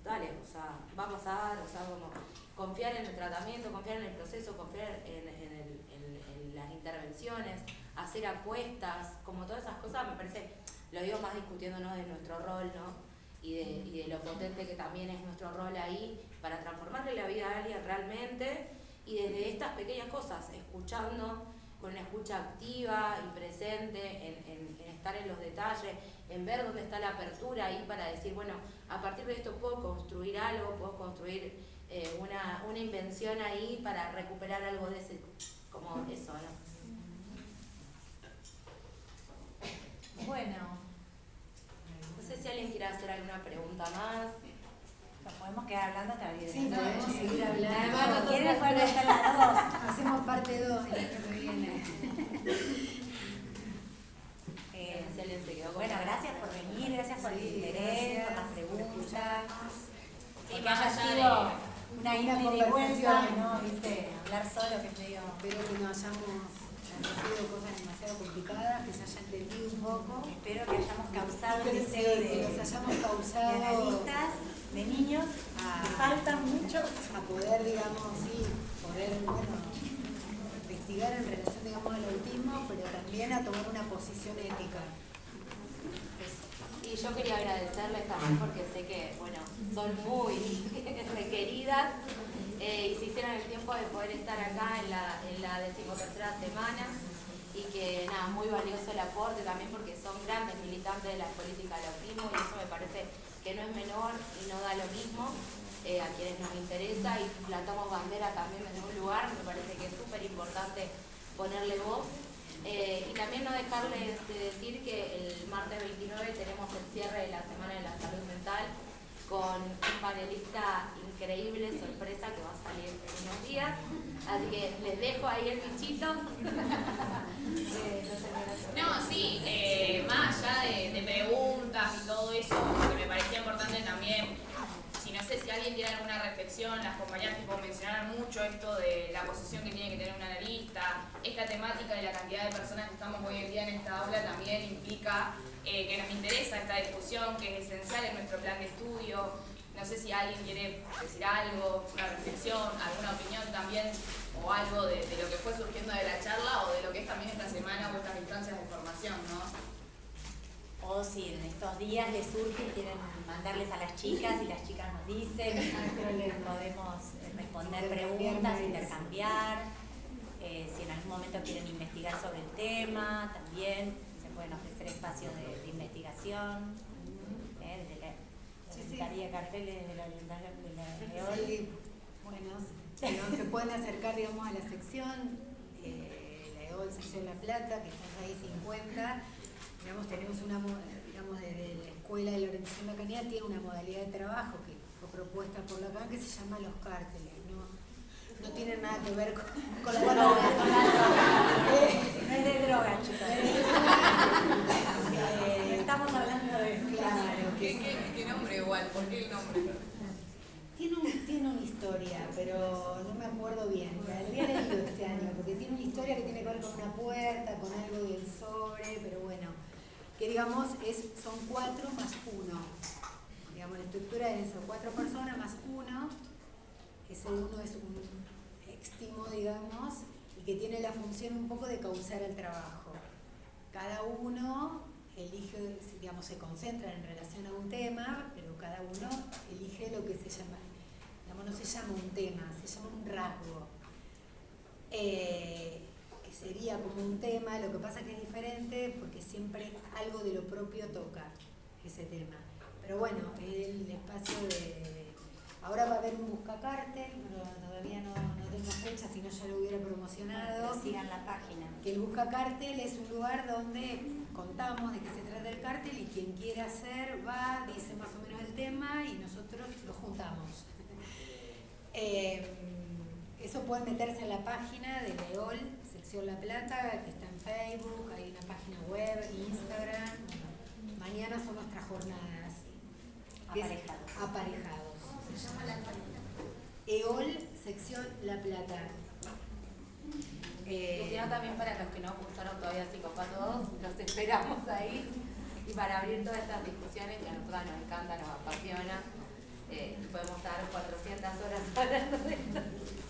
dale, o sea, va a pasar, o sea, como confiar en el tratamiento, confiar en el proceso, confiar en las intervenciones, hacer apuestas, como todas esas cosas, me parece, lo digo más discutiéndonos de nuestro rol, ¿no? Y de lo potente que también es nuestro rol ahí para transformarle la vida a alguien realmente, y desde estas pequeñas cosas, escuchando, con una escucha activa y presente, en estar en los detalles, en ver dónde está la apertura ahí para decir, bueno, a partir de esto puedo construir algo, puedo construir una invención ahí para recuperar algo de ese, como eso, ¿no? Bueno, No sé si alguien quiere hacer alguna pregunta más. nos podemos quedar hablando hasta la vida. Sí, podemos seguir Además, hablando. ¿quiénes pueden hacer las dos? Hacemos parte 2 el año que viene. Si alguien se quedó con Bueno, ganas. gracias por venir, gracias por el Sí, interés, gracias por las por preguntas. escucharnos. Que más haya allá sido de una ida y conversación. vuelta, ¿no? ¿Viste? Hablar solo, que es medio... Espero que no hayamos recibido cosas demasiado complicadas, que se haya entendido un poco. Espero que hayamos causado Que el deseo que nos hayamos de causado analistas, de niños, que faltan muchos. a poder, digamos, sí, poder, bueno, investigar en relación, digamos, al autismo, pero también a tomar una posición ética. Y yo quería agradecerles también porque sé que, bueno, son muy requeridas y se hicieron el tiempo de poder estar acá en la 13ª semana y que, nada, muy valioso el aporte también porque son grandes militantes de las políticas del autismo y eso me parece que no es menor y no da lo mismo a quienes nos interesa y plantamos bandera también desde un lugar, me parece que es súper importante ponerle voz. Y también no dejarles de decir que el martes 29 tenemos el cierre de la Semana de la Salud Mental con un panelista increíble, sorpresa, que va a salir en unos días. Así que les dejo ahí el bichito. No, sí, más allá de preguntas y todo eso, que me parecía importante también, si no sé si alguien tiene alguna reflexión, las compañeras tipo mencionaron mucho esto de la posición que tiene que tener un analista, esta temática de la cantidad de personas que estamos hoy en día en esta aula también implica que nos interesa esta discusión, que es esencial en nuestro plan de estudio. No sé si alguien quiere decir algo, una reflexión, alguna opinión también, o algo de lo que fue surgiendo de la charla, o de lo que es también esta semana o estas instancias de formación, ¿no? O si en estos días les surge y quieren mandarles a las chicas y las chicas nos dicen, podemos responder preguntas, intercambiar. Si en algún momento quieren investigar sobre el tema, también se pueden ofrecer espacios de investigación. Desde la Secretaría de Carteles de la Orientación de la EOL. Sí, bueno, se pueden acercar, digamos, a la sección, la EOL sección La Plata, que está ahí 50. Digamos, tenemos una, digamos, desde la Escuela de la Orientación Lacanera tiene una modalidad de trabajo que fue propuesta por Lacan que se llama los cárteles. No tiene nada que ver con la droga. No es de droga, chicos. Estamos hablando de... Claro. ¿Qué nombre igual? ¿Por qué el nombre? Tiene una historia, pero no me acuerdo bien. La había leído este año, porque tiene una historia que tiene que ver con una puerta, con algo del sobre, pero bueno, que digamos son 4 más 1. Digamos, la estructura es eso, 4 personas más 1. Ese 1 es un extimo, digamos, y que tiene la función un poco de causar el trabajo. Cada uno elige, digamos, se concentra en relación a un tema, pero cada uno elige lo que se llama, digamos, no se llama un tema, se llama un rasgo, que sería como un tema. Lo que pasa es que es diferente porque siempre algo de lo propio toca ese tema. Pero bueno, el espacio ahora va a haber un buscacártel, pero todavía no tengo fecha, si no ya lo hubiera promocionado. Sigan la página. Que el buscacártel es un lugar donde contamos de qué se trata el cártel y quien quiera hacer va, dice más o menos el tema y nosotros lo juntamos. Eso pueden meterse en la página de la EOL, sección La Plata, que está en Facebook, hay una página web, Instagram. Mañana son nuestras jornadas. Aparejados. ¿Cómo se llama la página? EOL, sección La Plata. Y si no, también para los que no cursaron todavía Psicopato 2, los esperamos ahí. y para abrir todas estas discusiones que a nosotras nos encanta, nos apasiona. Podemos estar 400 horas hablando de esto.